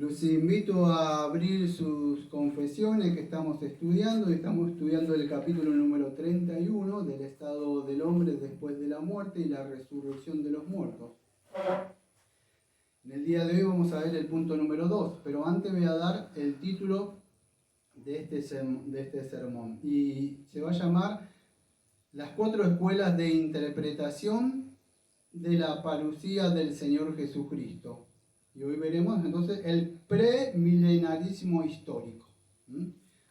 Los invito a abrir sus confesiones que estamos estudiando. Estamos estudiando el capítulo número 31 del estado del hombre después de la muerte y la resurrección de los muertos. En el día de hoy vamos a ver el punto número 2, pero antes voy a dar el título de este sermón. Y se va a llamar Las 4 escuelas de interpretación de la parucía del Señor Jesucristo. Y hoy veremos entonces el premilenarismo histórico.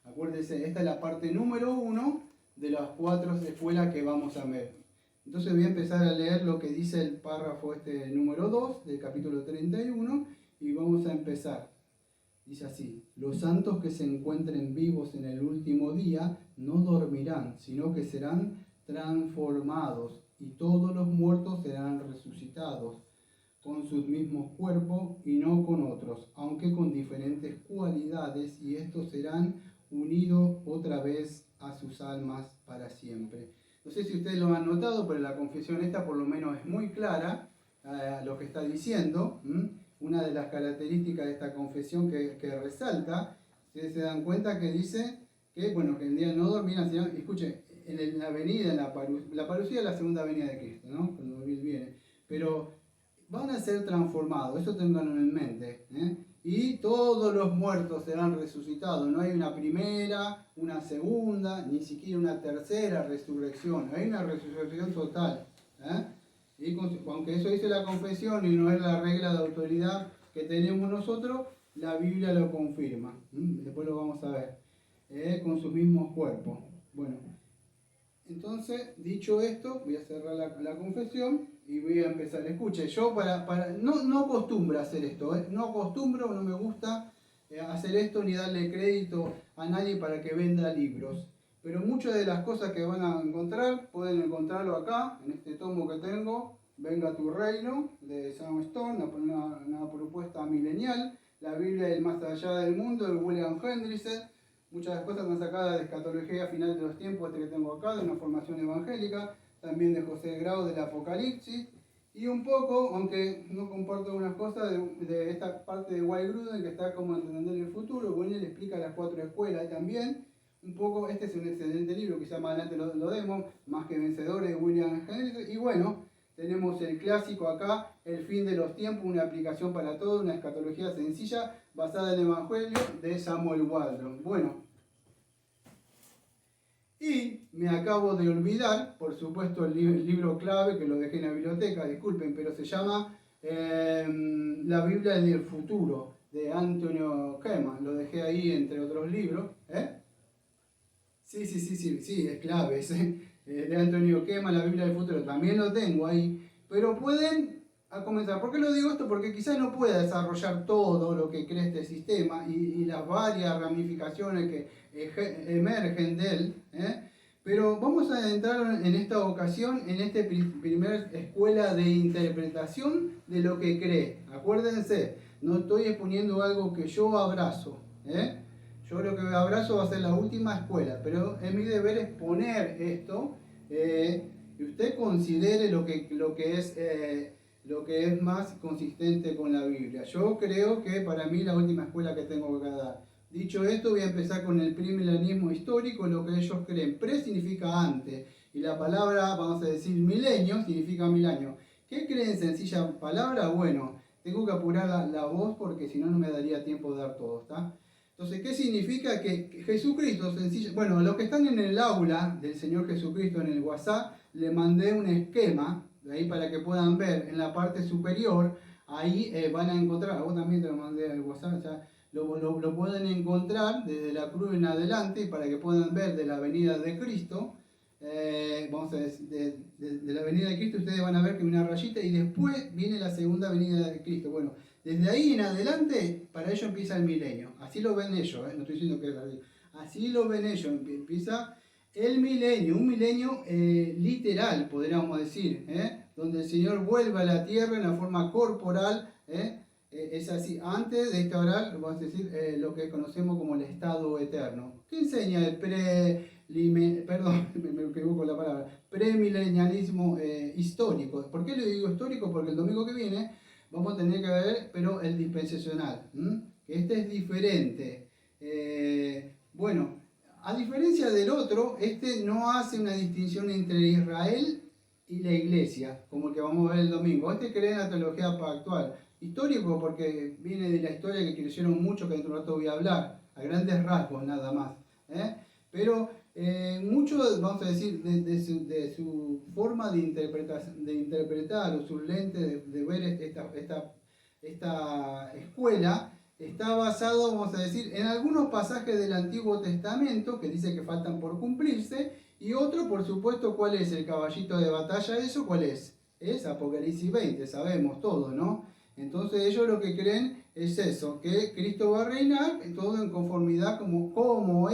Acuérdense, esta es la parte número 1 de las 4 escuelas que vamos a ver. Entonces voy a empezar a leer lo que dice el párrafo número 2 del capítulo 31 y vamos a empezar. Dice así: los santos que se encuentren vivos en el último día no dormirán, sino que serán transformados, y todos los muertos serán resucitados con sus mismos cuerpos y no con otros, aunque con diferentes cualidades, y estos serán unidos otra vez a sus almas para siempre. No sé si ustedes lo han notado, pero la confesión esta por lo menos es muy clara lo que está diciendo. Una de las características de esta confesión que resalta, ustedes se dan cuenta que dice que, bueno, que el día no dormirán, sino, escuchen, en la venida, la parucía es la segunda venida de Cristo, ¿no? Cuando Él viene, pero van a ser transformados, eso tenganlo en mente, y todos los muertos serán resucitados. No hay una primera, una segunda, ni siquiera una tercera resurrección, hay una resurrección total. Y aunque eso dice la confesión y no es la regla de autoridad que tenemos nosotros, la Biblia lo confirma. Después lo vamos a ver, con sus mismos cuerpos. Bueno, entonces, dicho esto, voy a cerrar la confesión y voy a empezar. Escuche, yo no acostumbro a hacer esto, no acostumbro, no me gusta hacer esto ni darle crédito a nadie para que venda libros. Pero muchas de las cosas que van a encontrar, pueden encontrarlo acá, en este tomo que tengo, Venga tu Reino, de Sam Stone, una propuesta milenial, la Biblia del Más Allá del Mundo, de William Hendriksen. Muchas cosas están sacadas de Escatología Final de los Tiempos, que tengo acá, de una formación evangélica, también de José Grau, del Apocalipsis, y un poco, aunque no comparto algunas cosas, de esta parte de Wayne Grudem, que está como entender el futuro. Bueno, él explica las 4 escuelas también. Un poco, este es un excelente libro, quizá más adelante lo demos, Más que Vencedores, de William Hendriksen. Y bueno, tenemos el clásico acá, El fin de los tiempos, una aplicación para todo, una escatología sencilla, basada en el Evangelio, de Samuel Waldron. Bueno, y me acabo de olvidar, por supuesto, el libro clave, que lo dejé en la biblioteca, disculpen, pero se llama La Biblia del Futuro, de Antonio Kema. Lo dejé ahí entre otros libros. Sí, es clave. De Antonio Kema, La Biblia del Futuro. También lo tengo ahí. Pero pueden comenzar. ¿Por qué lo digo esto? Porque quizás no pueda desarrollar todo lo que cree este sistema y las varias ramificaciones que emergen de él. Pero vamos a entrar en esta ocasión en esta primera escuela de interpretación de lo que cree. Acuérdense, no estoy exponiendo algo que yo abrazo. Yo lo que abrazo va a ser la última escuela, pero es mi deber exponer esto y usted considere lo que es más consistente con la Biblia. Yo creo que para mí la última escuela que tengo que dar. Dicho esto, voy a empezar con el premilenarismo histórico, lo que ellos creen. Pre significa antes, y la palabra, vamos a decir, milenio, significa 1000 años. ¿Qué creen? Sencilla palabra. Bueno, tengo que apurar la voz porque si no, no me daría tiempo de dar todo, ¿está? Entonces, ¿qué significa? Que Jesucristo, bueno, los que están en el aula del Señor Jesucristo en el WhatsApp, le mandé un esquema, de ahí para que puedan ver en la parte superior, ahí van a encontrar, a vos también te lo mandé al WhatsApp, ya lo pueden encontrar desde la cruz en adelante para que puedan ver de la venida de Cristo. Vamos a decir, de la venida de Cristo ustedes van a ver que hay una rayita y después viene la segunda venida de Cristo. Bueno, desde ahí en adelante para ellos empieza el milenio. Así lo ven ellos, no estoy diciendo que es así. Así lo ven ellos, empieza el milenio, un milenio literal, podríamos decir, donde el Señor vuelve a la tierra en la forma corporal. Es así, antes de instaurar, vamos a decir, lo que conocemos como el estado eterno. ¿Qué enseña el me equivoco la palabra, premilenialismo histórico? ¿Por qué le digo histórico? Porque el domingo que viene vamos a tener que ver, pero el dispensacional. que este es diferente. Bueno, a diferencia del otro, este no hace una distinción entre Israel y la iglesia, como el que vamos a ver el domingo. Este cree en la teología pactual. Histórico porque viene de la historia que creyeron mucho, que dentro de un rato voy a hablar, a grandes rasgos nada más. Pero mucho, vamos a decir, de su forma de interpretar o sus lentes de ver esta escuela, está basado, vamos a decir, en algunos pasajes del Antiguo Testamento que dice que faltan por cumplirse, y otro, por supuesto, ¿cuál es el caballito de batalla? ¿Eso cuál es? Es Apocalipsis 20, sabemos todo, ¿no? Entonces ellos lo que creen es eso, que Cristo va a reinar, todo en conformidad como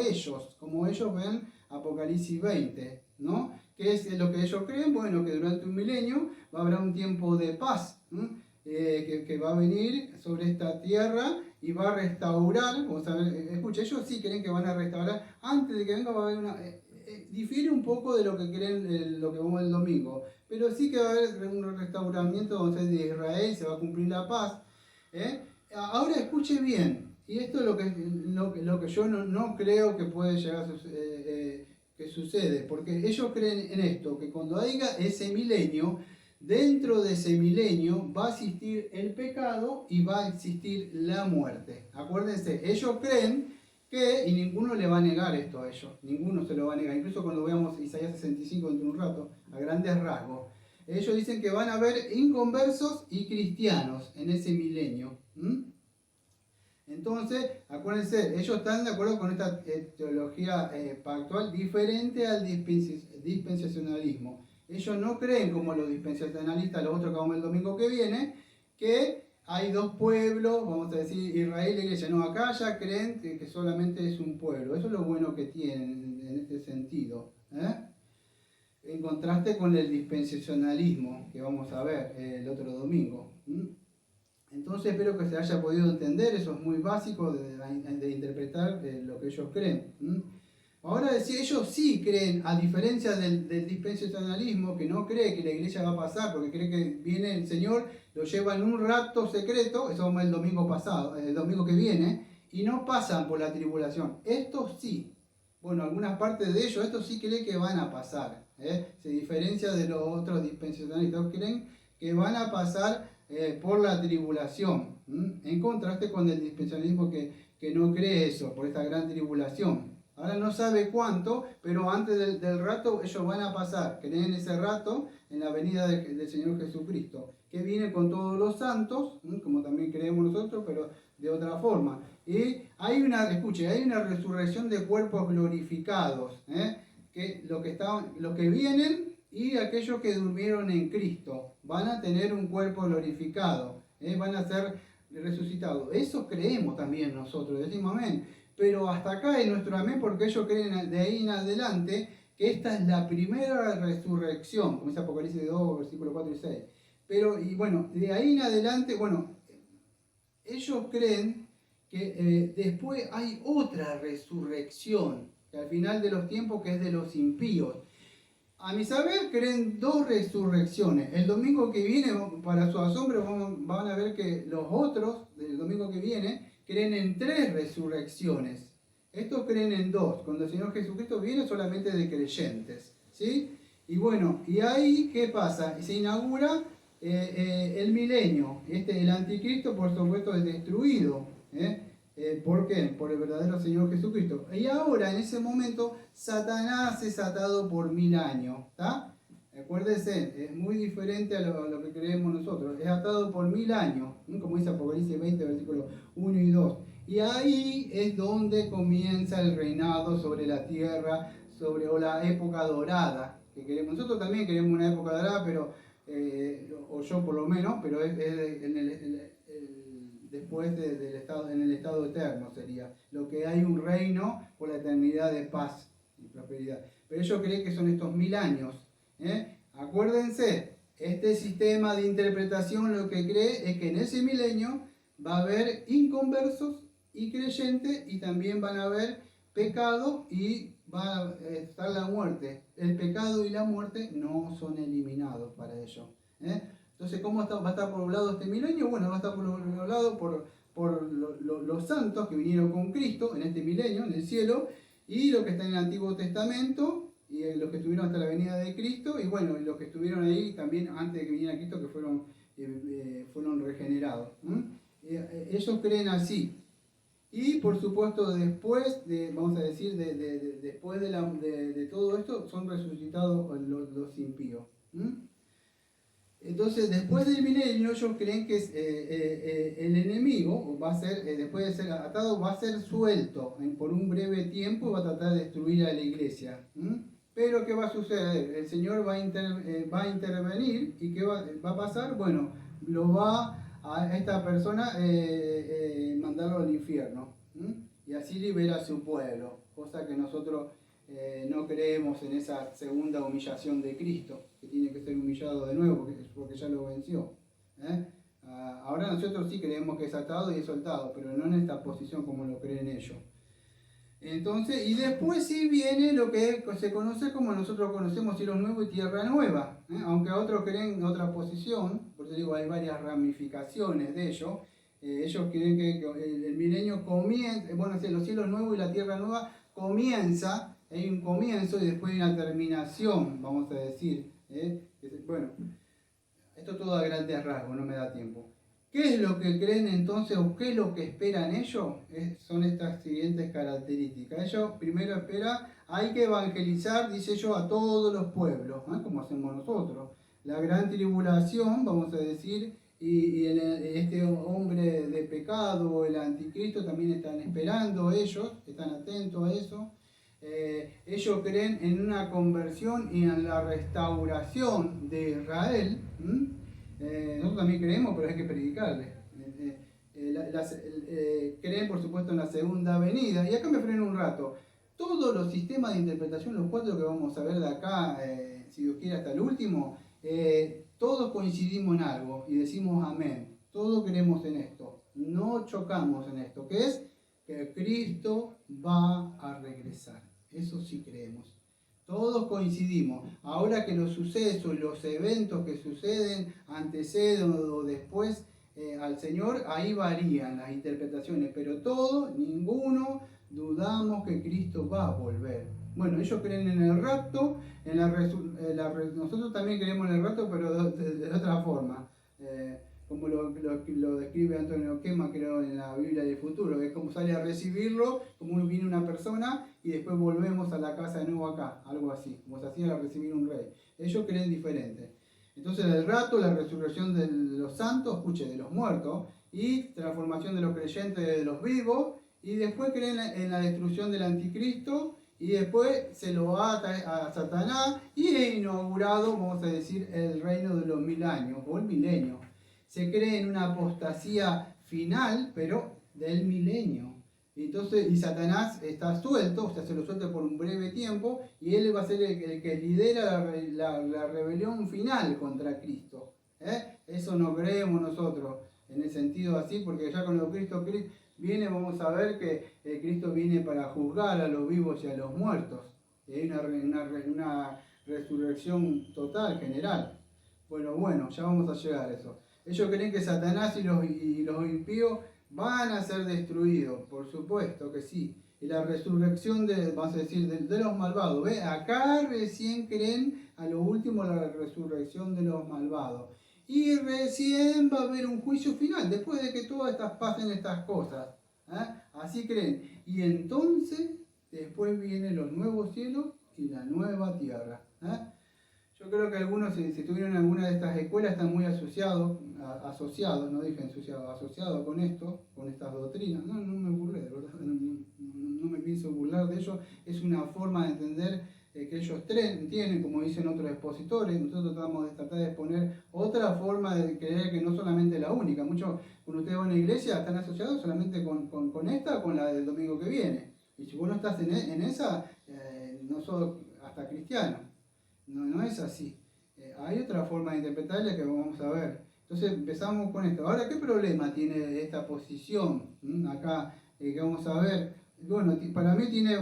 ellos ven Apocalipsis 20, ¿no? ¿Qué es lo que ellos creen? Bueno, que durante un milenio va a haber un tiempo de paz, que va a venir sobre esta tierra y va a restaurar. Vamos a ver, escucha, ellos sí creen que van a restaurar, antes de que venga va a haber una... difiere un poco de lo que creen lo que vamos el domingo, pero sí que va a haber un restauramiento de Israel, se va a cumplir la paz. Ahora escuche bien, y esto es lo que yo no creo que puede llegar a que sucede, porque ellos creen en esto, que cuando haya ese milenio, dentro de ese milenio va a existir el pecado y va a existir la muerte. Acuérdense, ellos creen que, y ninguno le va a negar esto a ellos, ninguno se lo va a negar, incluso cuando veamos Isaías 65 dentro de un rato, a grandes rasgos, ellos dicen que van a haber inconversos y cristianos en ese milenio. Entonces, acuérdense, ellos están de acuerdo con esta teología pactual diferente al dispensacionalismo. Ellos no creen como los dispensacionalistas, los otros que vamos el domingo que viene, que hay dos pueblos, vamos a decir Israel y la iglesia. No, acá ya creen que solamente es un pueblo. Eso es lo bueno que tienen en este sentido. En contraste con el dispensacionalismo que vamos a ver el otro domingo. Entonces espero que se haya podido entender, eso es muy básico de interpretar lo que ellos creen. Ahora, si ellos sí creen, a diferencia del dispensacionalismo, que no cree que la iglesia va a pasar, porque cree que viene el Señor, lo lleva en un rapto secreto, eso vamos el domingo pasado, el domingo que viene, y no pasan por la tribulación. Estos sí, bueno, algunas partes de ellos, estos sí creen que van a pasar. Se diferencia de los otros dispensacionalistas, creen que van a pasar por la tribulación, en contraste con el dispensacionalismo que no cree eso, por esta gran tribulación. Ahora no sabe cuánto, pero antes del rato ellos van a pasar, creen ese rato en la venida del Señor Jesucristo, que viene con todos los santos, como también creemos nosotros, pero de otra forma. Y hay una resurrección de cuerpos glorificados, que los que vienen y aquellos que durmieron en Cristo van a tener un cuerpo glorificado, van a ser resucitados. Eso creemos también nosotros, decimos amén. Pero hasta acá es nuestro amén, porque ellos creen de ahí en adelante que esta es la primera resurrección, como dice Apocalipsis 2, versículos 4 y 6. Pero, y bueno, de ahí en adelante, bueno, ellos creen que después hay otra resurrección, que al final de los tiempos, que es de los impíos. A mi saber, creen dos resurrecciones. El domingo que viene, para su asombro, van a ver que los otros, del domingo que viene, creen en tres resurrecciones. Estos creen en dos. Cuando el Señor Jesucristo viene, solamente de creyentes, ¿sí? Y bueno, y ahí, ¿qué pasa? Se inaugura el milenio. El anticristo, por supuesto, es destruido. ¿Por qué? Por el verdadero Señor Jesucristo. Y ahora, en ese momento, Satanás es atado por 1000 años. ¿Está? Acuérdense, es muy diferente a lo que creemos nosotros. Es atado por 1000 años, como dice Apocalipsis 20, versículos 1 y 2. Y ahí es donde comienza el reinado sobre la tierra, o la época dorada. Que queremos. Nosotros también queremos una época dorada, pero, o yo por lo menos, pero es después en el estado eterno sería. Lo que hay un reino por la eternidad de paz y prosperidad. Pero ellos creen que son estos 1000 años. Acuérdense, este sistema de interpretación lo que cree es que en ese milenio va a haber inconversos y creyentes, y también van a haber pecado y va a estar la muerte. El pecado y la muerte no son eliminados para ellos. Entonces, ¿cómo va a estar poblado este milenio? Bueno, va a estar poblado por por los santos que vinieron con Cristo en este milenio, en el cielo, y los que están en el Antiguo Testamento, y los que estuvieron hasta la venida de Cristo, y bueno, los que estuvieron ahí también antes de que viniera Cristo, que fueron regenerados. Ellos creen así. Y por supuesto después vamos a decir, después de todo esto, son resucitados los impíos. Entonces, después del milenio, ellos creen que el enemigo va a ser, después de ser atado, va a ser suelto por un breve tiempo y va a tratar de destruir a la iglesia. Pero, ¿qué va a suceder? El Señor va a intervenir, y ¿qué va a pasar? Bueno, lo va a esta persona mandarlo al infierno. Y así libera a su pueblo, cosa que nosotros no creemos en esa segunda humillación de Cristo, que tiene que ser humillado de nuevo porque ya lo venció. Ahora nosotros sí creemos que es atado y es soltado, pero no en esta posición como lo creen ellos. Entonces, y después sí viene lo que se conoce como nosotros conocemos cielo nuevo y tierra nueva, aunque otros creen otra posición, por eso digo, hay varias ramificaciones de ello. Ellos creen que el milenio comienza, bueno, los cielos nuevos y la tierra nueva comienza, hay un comienzo y después hay una terminación, vamos a decir. Bueno, esto todo a grandes rasgos, no me da tiempo. ¿Qué es lo que creen entonces o qué es lo que esperan ellos? Son estas siguientes características. Ellos primero esperan, hay que evangelizar, dice ellos, a todos los pueblos, como hacemos nosotros. La gran tribulación, vamos a decir, y este hombre de pecado, el anticristo, también están esperando ellos, están atentos a eso. Ellos creen en una conversión y en la restauración de Israel. Nosotros también creemos, pero hay que predicarle. Creen, por supuesto, en la segunda venida. Y acá me freno un rato. Todos los sistemas de interpretación, los 4 que vamos a ver de acá, si Dios quiere hasta el último, todos coincidimos en algo y decimos amén. Todos creemos en esto. No chocamos en esto, que es que Cristo va a regresar. Eso sí creemos. Todos coincidimos. Ahora que los sucesos, los eventos que suceden, anteceden o después al Señor, ahí varían las interpretaciones, pero todos, ninguno, dudamos que Cristo va a volver. Bueno, ellos creen en el rapto, nosotros también creemos en el rapto, pero de otra forma. Como lo describe Antonio Quema, creo, en la Biblia del futuro. Es como sale a recibirlo, como viene una persona y después volvemos a la casa de nuevo acá, algo así, como se hacía a recibir un rey. Ellos creen diferente. Entonces el rapto, la resurrección de los santos, de los muertos, y transformación de los creyentes de los vivos, y después creen en la destrucción del anticristo, y después se lo ata a Satanás, y es inaugurado, vamos a decir, el reino de los 1000 años, o el milenio. Se cree en una apostasía final, pero del milenio. Entonces, y Satanás está suelto, o sea, se lo suelta por un breve tiempo, y él va a ser el que lidera la rebelión final contra Cristo. Eso no creemos nosotros, en el sentido así, porque ya cuando Cristo viene, vamos a ver que Cristo viene para juzgar a los vivos y a los muertos. Y hay una resurrección total, general. Bueno, ya vamos a llegar a eso. Ellos creen que Satanás y los impíos van a ser destruidos, por supuesto que sí. Y la resurrección vamos a decir, de los malvados. ¿Ve? Acá recién creen a lo último la resurrección de los malvados. Y recién va a haber un juicio final, después de que todas pasen estas cosas. Así creen. Y entonces, después vienen los nuevos cielos y la nueva tierra. Yo creo que algunos, si estuvieron en alguna de estas escuelas, están muy asociados, no dije ensuciados, asociados con esto, con estas doctrinas. No me burlé, de verdad, no me pienso burlar de ellos. Es una forma de entender que ellos tienen, como dicen otros expositores. Nosotros tratar de exponer otra forma de creer que no solamente la única. Muchos, cuando ustedes van a la iglesia, están asociados solamente con esta o con la del domingo que viene. Y si vos no estás en esa, no sos hasta cristiano. No es así. Hay otra forma de interpretarla que vamos a ver. Entonces empezamos con esto. Ahora, ¿qué problema tiene esta posición acá que vamos a ver? Bueno, para mí tiene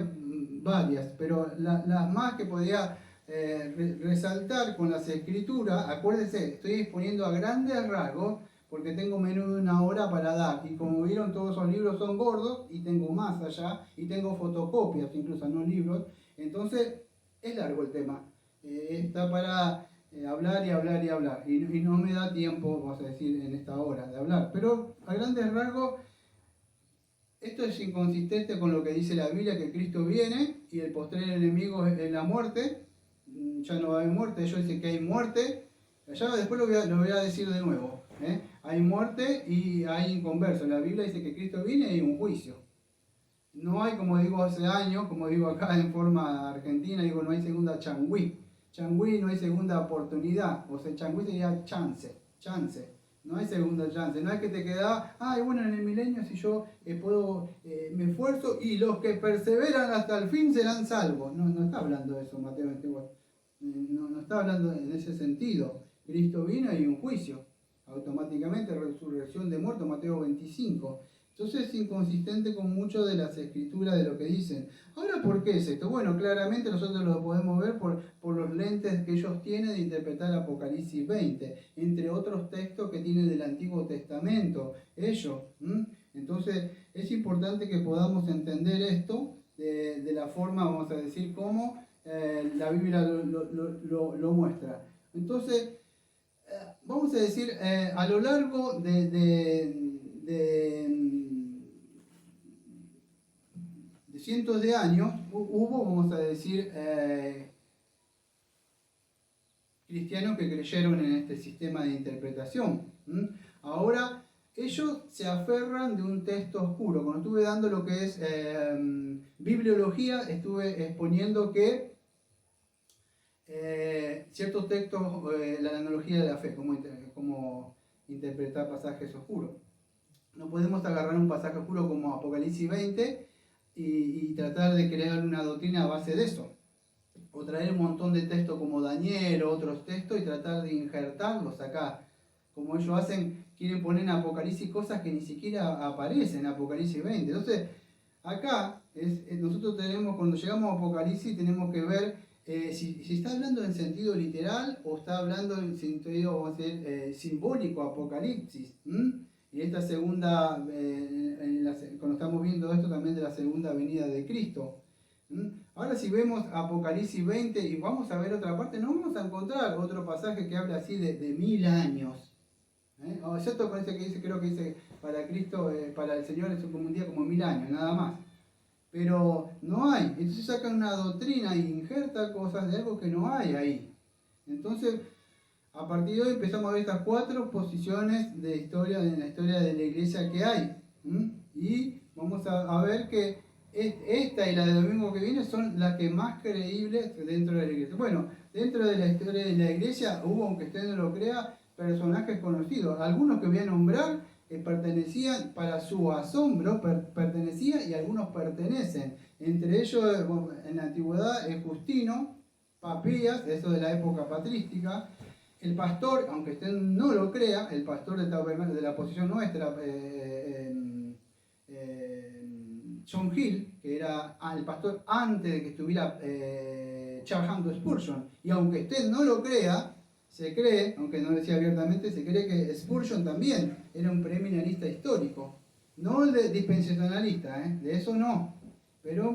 varias, pero las más que podría resaltar con las escrituras, acuérdense, estoy exponiendo a grandes rasgos, porque tengo menos de una hora para dar. Y como vieron, todos esos libros son gordos y tengo más allá y tengo fotocopias, incluso no libros. Entonces, es largo el tema. Está para hablar y hablar y hablar. Y no me da tiempo, vamos a decir, en esta hora de hablar. Pero a grandes rasgos, esto es inconsistente con lo que dice la Biblia, que Cristo viene y el postrer enemigo es la muerte. Ya no hay muerte, ellos dicen que hay muerte. Ya después lo voy a decir de nuevo. Hay muerte y hay inconverso. La Biblia dice que Cristo viene y hay un juicio. No hay, como digo hace años, como digo acá en forma argentina, digo, no hay segunda changüí. Changüí no hay segunda oportunidad. O sea, changüí sería chance. No hay segunda chance. No es que te queda, ay, bueno, en el milenio si yo me esfuerzo y los que perseveran hasta el fin serán salvos. No está hablando de eso Mateo 24. No está hablando en ese sentido. Cristo vino y hay un juicio. Automáticamente resurrección de muertos, Mateo 25. Entonces es inconsistente con mucho de las escrituras de lo que dicen. Ahora, ¿por qué es esto? Bueno, claramente nosotros lo podemos ver por los lentes que ellos tienen de interpretar Apocalipsis 20, entre otros textos que tienen del Antiguo Testamento, ellos. Entonces es importante que podamos entender esto de la forma, vamos a decir, como la Biblia lo muestra. Entonces, vamos a decir, a lo largo de cientos de años hubo, vamos a decir, cristianos que creyeron en este sistema de interpretación. Ahora, ellos se aferran de un texto oscuro. Cuando estuve dando lo que es bibliología, estuve exponiendo que ciertos textos, la analogía de la fe, cómo interpretar pasajes oscuros. No podemos agarrar un pasaje oscuro como Apocalipsis 20 y tratar de crear una doctrina a base de eso. O traer un montón de textos como Daniel o otros textos y tratar de injertarlos acá. Como ellos hacen, quieren poner en Apocalipsis cosas que ni siquiera aparecen en Apocalipsis 20. Entonces, acá nosotros tenemos, cuando llegamos a Apocalipsis, tenemos que ver si está hablando en sentido literal o está hablando en sentido, vamos a decir, simbólico, Apocalipsis. Y esta segunda, cuando estamos viendo esto también de la segunda venida de Cristo. Ahora si vemos Apocalipsis 20 y vamos a ver otra parte, no vamos a encontrar otro pasaje que habla así de 1000 años. Excepto con ese que dice, creo que dice, para Cristo, para el Señor es como un día como 1000 años, nada más. Pero no hay. Entonces sacan una doctrina e injerta cosas de algo que no hay ahí. Entonces, a partir de hoy empezamos a ver estas 4 posiciones en la historia de la iglesia que hay. Y vamos a ver que esta y la del domingo que viene son las que más creíbles dentro de la iglesia. Bueno, dentro de la historia de la iglesia hubo, aunque usted no lo crea, personajes conocidos. Algunos que voy a nombrar pertenecían, para su asombro, pertenecían y algunos pertenecen. Entre ellos, en la antigüedad, es Justino, Papías, eso de la época patrística. El pastor, aunque usted no lo crea, el pastor de la posición nuestra, John Hill, que era el pastor antes de que estuviera Charles Haddon Spurgeon. Y aunque usted no lo crea, se cree, aunque no lo decía abiertamente, se cree que Spurgeon también era un premilenialista histórico. No el de dispensacionalista, de eso no. Pero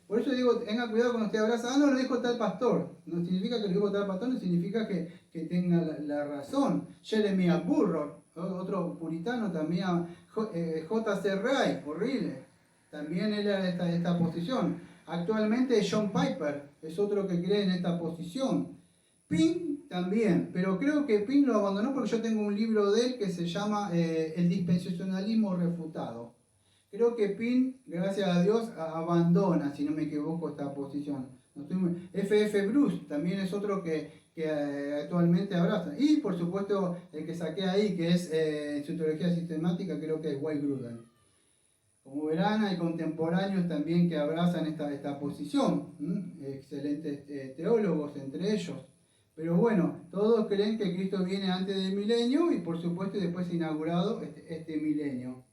por eso digo, tenga cuidado cuando usted abraza, no lo dijo tal pastor. No significa que lo dijo tal pastor, no significa que tenga la razón. Jeremiah Burroughs, otro puritano también, J.C. Wright, horrible. También era esta posición. Actualmente John Piper es otro que cree en esta posición. Pink también, pero creo que Pink lo abandonó porque yo tengo un libro de él que se llama El dispensacionalismo refutado. Creo que Pink, gracias a Dios, abandona, si no me equivoco, esta posición. F.F. Bruce también es otro que actualmente abraza. Y por supuesto el que saqué ahí, que es en su teología sistemática, creo que es Wayne Grudem. Como verán, hay contemporáneos también que abrazan esta posición, excelentes teólogos entre ellos. Pero bueno, todos creen que Cristo viene antes del milenio y por supuesto después inaugurado este milenio.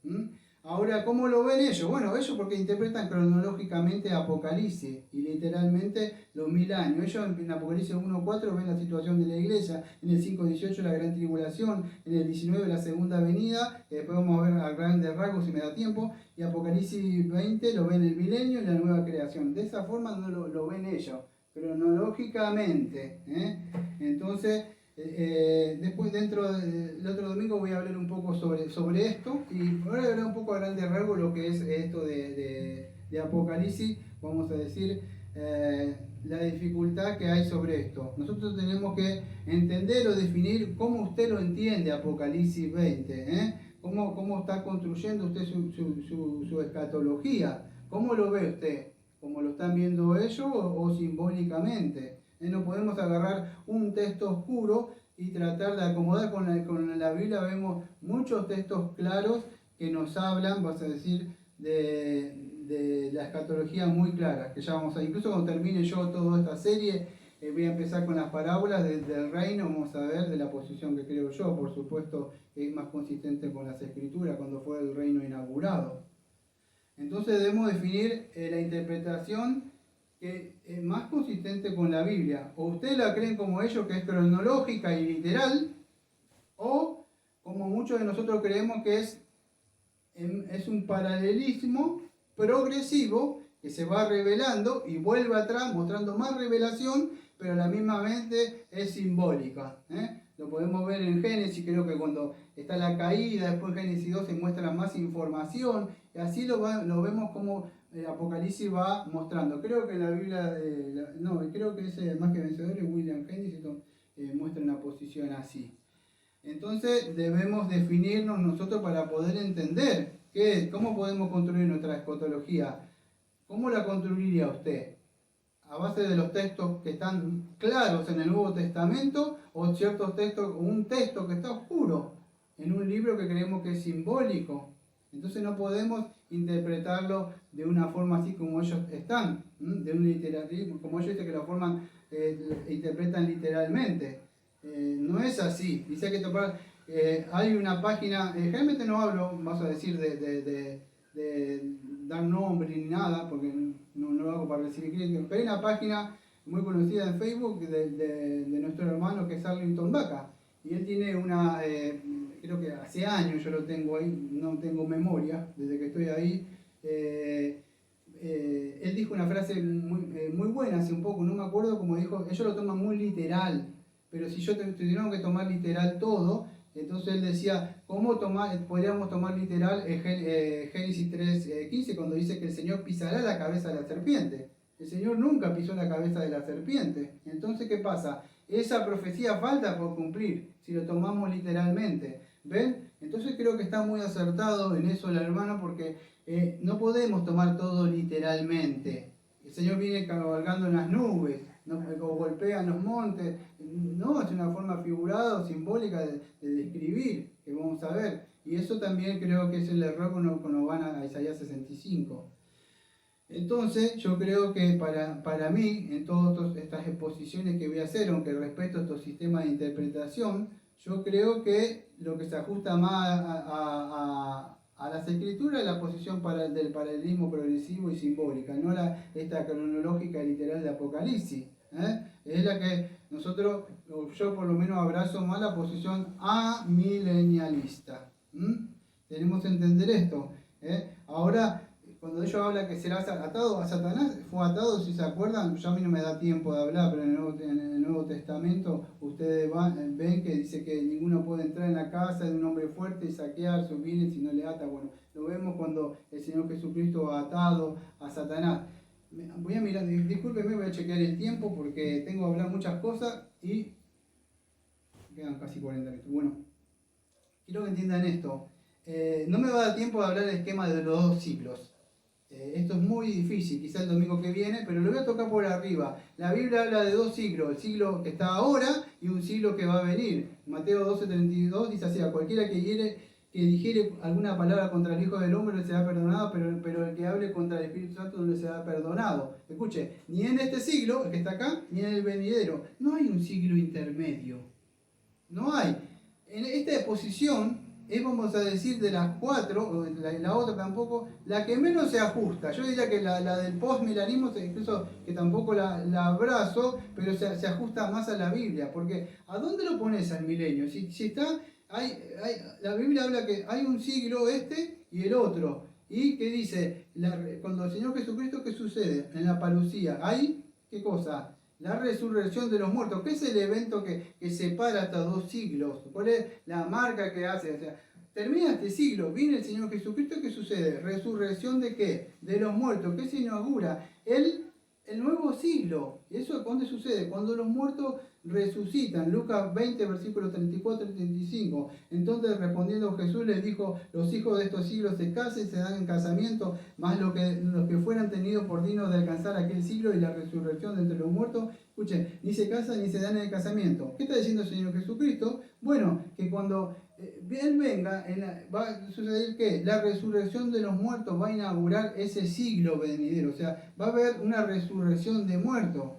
Ahora, ¿cómo lo ven ellos? Bueno, ellos porque interpretan cronológicamente Apocalipsis y literalmente los 1000 años. Ellos en Apocalipsis 1.4 ven la situación de la iglesia, en el 5.18 la gran tribulación, en el 19 la segunda venida, que después vamos a ver a grandes rasgos si me da tiempo, y Apocalipsis 20 lo ven el milenio y la nueva creación. De esa forma no lo ven ellos, cronológicamente. Entonces, después dentro del otro domingo voy a hablar un poco sobre esto y ahora voy a hablar un poco a grandes rasgos lo que es esto de Apocalipsis, vamos a decir, la dificultad que hay sobre esto. Nosotros tenemos que entender o definir cómo usted lo entiende Apocalipsis 20, cómo está construyendo usted su escatología, cómo lo ve usted, cómo lo están viendo ellos o simbólicamente. No podemos agarrar un texto oscuro y tratar de acomodar con la Biblia. Vemos muchos textos claros que nos hablan, vas a decir, de la escatología muy clara, que ya vamos a, incluso cuando termine yo toda esta serie, voy a empezar con las parábolas del reino, vamos a ver de la posición que creo yo, por supuesto que es más consistente con las escrituras cuando fue el reino inaugurado. Entonces debemos definir la interpretación que es más consistente con la Biblia. O ustedes la creen como ellos, que es cronológica y literal, o como muchos de nosotros creemos que es un paralelismo progresivo que se va revelando y vuelve atrás mostrando más revelación, pero a la misma mente es simbólica. Lo podemos ver en Génesis, creo que cuando está la caída, después Génesis 2 se muestra más información, y así lo vemos como el Apocalipsis va mostrando. Creo que la Biblia, creo que es Más que Vencedores, William Henderson, muestra una posición así. Entonces debemos definirnos nosotros para poder entender cómo podemos construir nuestra escatología. ¿Cómo la construiría usted? ¿A base de los textos que están claros en el Nuevo Testamento o ciertos textos, o un texto que está oscuro en un libro que creemos que es simbólico? Entonces no podemos interpretarlo de una forma así como ellos están, de un literalismo, como ellos dicen que lo forman, interpretan literalmente. No es así. Dice que hay una página, generalmente no hablo, vamos a decir, de dar nombre ni nada, porque no lo hago para recibir críticas, pero hay una página muy conocida en Facebook de nuestro hermano que es Arlington Baca, y él tiene una, creo que hace años yo lo tengo ahí, no tengo memoria, desde que estoy ahí, él dijo una frase muy buena hace un poco, no me acuerdo cómo dijo, ellos lo toman muy literal, pero si yo tuviera que tomar literal todo, entonces él decía, ¿cómo podríamos tomar literal Génesis 3:15 cuando dice que el Señor pisará la cabeza de la serpiente? El Señor nunca pisó la cabeza de la serpiente. Entonces, ¿qué pasa? Esa profecía falta por cumplir, si lo tomamos literalmente. ¿Ven? Entonces creo que está muy acertado en eso el hermano, porque no podemos tomar todo literalmente. El Señor viene cabalgando en las nubes, o golpea en los montes. No, es una forma figurada o simbólica de describir, que vamos a ver. Y eso también creo que es el error cuando van a Isaías 65. Entonces, yo creo que para mí, en todas estas exposiciones que voy a hacer, aunque respeto estos sistemas de interpretación, yo creo que lo que se ajusta más a las escrituras es la posición del paralelismo progresivo y simbólica, no esta cronológica y literal de Apocalipsis. Es la que nosotros, yo por lo menos abrazo más la posición amilenialista. Tenemos que entender esto. Ahora, cuando ellos hablan que será atado a Satanás, fue atado, si se acuerdan, ya a mí no me da tiempo de hablar, pero en el Nuevo Testamento ustedes ven que dice que ninguno puede entrar en la casa de un hombre fuerte y saquear sus bienes si no le ata. Bueno, lo vemos cuando el Señor Jesucristo ha atado a Satanás. Voy a mirar, discúlpeme, voy a chequear el tiempo porque tengo que hablar muchas cosas y quedan casi 40 minutos. Bueno, quiero que entiendan esto. No me va a dar tiempo de hablar del esquema de los dos siglos. Esto es muy difícil, quizá el domingo que viene, pero lo voy a tocar por arriba. La Biblia habla de dos siglos, el siglo que está ahora y un siglo que va a venir. Mateo 12:32 dice así: a cualquiera que dijere alguna palabra contra el Hijo del Hombre le será perdonado, pero el que hable contra el Espíritu Santo no le será perdonado. Escuche, ni en este siglo, el que está acá, ni en el venidero. No hay un siglo intermedio. No hay. En esta exposición es, vamos a decir, de las cuatro, o la otra tampoco, la que menos se ajusta. Yo diría que la del postmilenismo, incluso que tampoco la abrazo, pero se ajusta más a la Biblia. Porque ¿a dónde lo pones al milenio? Si está, la Biblia habla que hay un siglo este y el otro. ¿Y qué dice? Cuando el Señor Jesucristo, ¿qué sucede? En la parucía, ¿hay qué cosa? La resurrección de los muertos. ¿Qué es el evento que separa hasta 2 siglos? ¿Cuál es la marca que hace? O sea, termina este siglo, viene el Señor Jesucristo, ¿qué sucede? ¿Resurrección de qué? De los muertos. ¿Qué se inaugura? El nuevo siglo. ¿Y eso cuándo sucede? Cuando los muertos resucitan. Lucas 20, versículos 34 y 35. Entonces respondiendo Jesús les dijo, los hijos de estos siglos se casan y se dan en casamiento, más los que fueran tenidos por dignos de alcanzar aquel siglo y la resurrección de entre los muertos, escuchen, ni se casan ni se dan en el casamiento. ¿Qué está diciendo el Señor Jesucristo? Bueno, que cuando Él venga, va a suceder que la resurrección de los muertos va a inaugurar ese siglo venidero. O sea, va a haber una resurrección de muertos.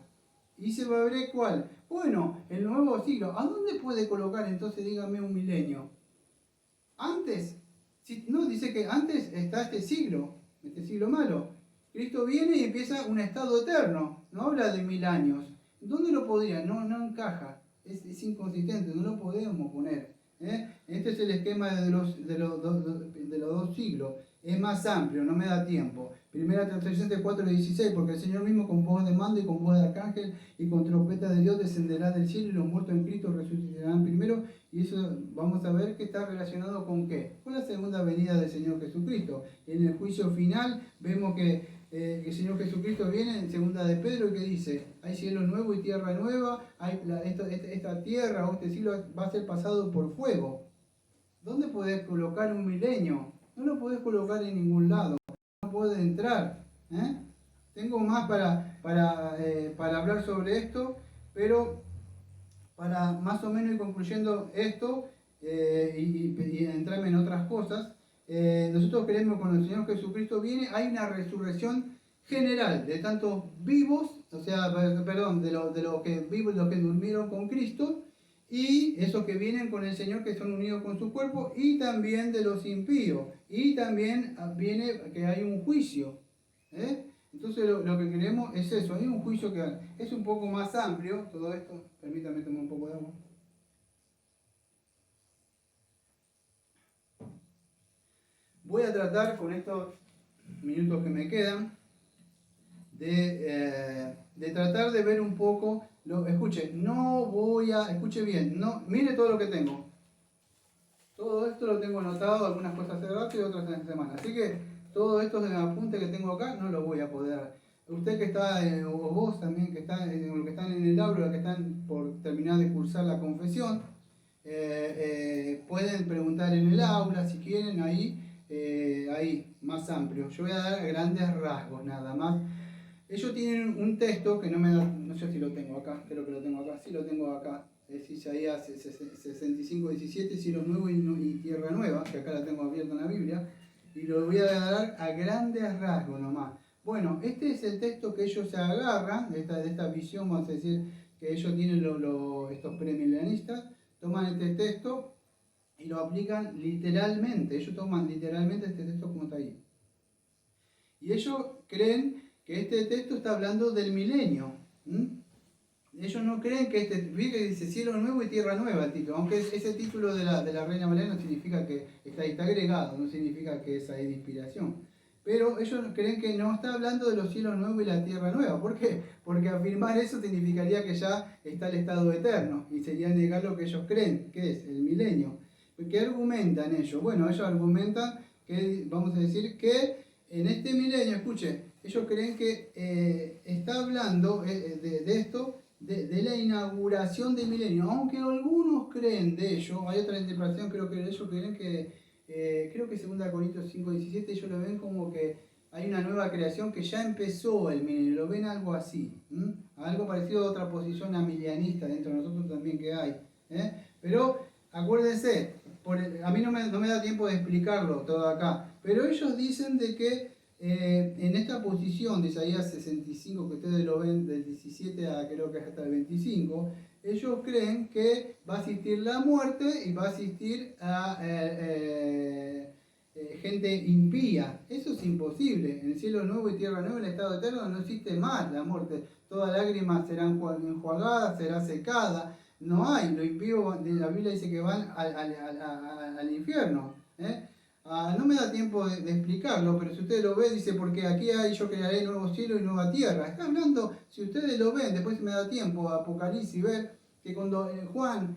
¿Y se va a ver cuál? Bueno, el nuevo siglo. ¿A dónde puede colocar entonces, dígame, un milenio? Antes, no, dice que antes está este siglo malo. Cristo viene y empieza un estado eterno. No habla de 1000 años. ¿Dónde lo podría? No encaja. Es inconsistente, no lo podemos poner. Este es el esquema de los 2 siglos. Es más amplio, no me da tiempo. Primera Tesalonicenses 4:16, porque el Señor mismo con voz de mando y con voz de arcángel y con trompeta de Dios descenderá del cielo y los muertos en Cristo resucitarán primero. Y eso vamos a ver que está relacionado con qué? Con la segunda venida del Señor Jesucristo. En el juicio final vemos que el Señor Jesucristo viene en segunda de Pedro y que dice, hay cielo nuevo y tierra nueva, esta tierra o este siglo va a ser pasado por fuego. ¿Dónde podés colocar un milenio? No lo podés colocar en ningún lado, no puede entrar. Tengo más para hablar sobre esto, pero para más o menos ir concluyendo esto y entrarme en otras cosas, nosotros creemos que cuando el Señor Jesucristo viene, hay una resurrección general de tantos vivos, o sea, perdón, de los que vivos, los que durmieron con Cristo, y esos que vienen con el Señor, que son unidos con su cuerpo, y también de los impíos. Y también viene que hay un juicio. Entonces lo que queremos es eso, hay un juicio que es un poco más amplio, todo esto, permítanme tomar un poco de agua. Voy a tratar con estos minutos que me quedan de tratar de ver un poco, escuche bien, no, mire todo lo que tengo. Todo esto lo tengo anotado, algunas cosas hace rato y otras en la semana. Así que todo esto de apunte que tengo acá no lo voy a poder. Usted que está, o vos también que están, los que están en el aula, los que están por terminar de cursar la confesión, pueden preguntar en el aula si quieren, ahí más amplio. Yo voy a dar grandes rasgos nada más. Ellos tienen un texto que no sé si lo tengo acá, creo que lo tengo acá, sí lo tengo acá. Es Isaías 65:17, cielos nuevos y tierra nueva, que acá la tengo abierta en la Biblia, y lo voy a dar a grandes rasgos nomás. Bueno, este es el texto que ellos se agarran, de esta visión, vamos a decir, que ellos tienen estos premilenianistas, toman este texto y lo aplican literalmente, ellos toman literalmente este texto como está ahí. Y ellos creen que este texto está hablando del milenio. Ellos no creen que dice cielo nuevo y tierra nueva el título, aunque ese título de la Reina Valera no significa que está agregado, no significa que es ahí de inspiración. Pero ellos creen que no está hablando de los cielos nuevos y la tierra nueva. ¿Por qué? Porque afirmar eso significaría que ya está el estado eterno y sería negar lo que ellos creen, que es el milenio. ¿Qué argumentan ellos? Bueno, ellos argumentan que, vamos a decir, que en este milenio, escuche, ellos creen que está hablando de esto, de la inauguración del milenio, aunque algunos creen de ello, hay otra interpretación, creo que ellos creen que, creo que 2 Corintios 5:17, ellos lo ven como que hay una nueva creación que ya empezó el milenio, lo ven algo así, algo parecido a otra posición amilianista dentro de nosotros también que hay, pero acuérdense, a mí no me da tiempo de explicarlo todo acá, pero ellos dicen de que en esta posición de Isaías 65, que ustedes lo ven del 17 a creo que hasta el 25, ellos creen que va a existir la muerte y va a existir a gente impía. Eso es imposible. En el cielo nuevo y tierra nueva, en el estado eterno, no existe más la muerte. Toda lágrima será enjuagada, será secada. No hay. Lo impío, la Biblia dice que van al infierno. No me da tiempo de explicarlo, pero si ustedes lo ven, dice, porque aquí yo crearé nuevo cielo y nueva tierra. Está hablando, si ustedes lo ven, después me da tiempo, Apocalipsis, ver que cuando Juan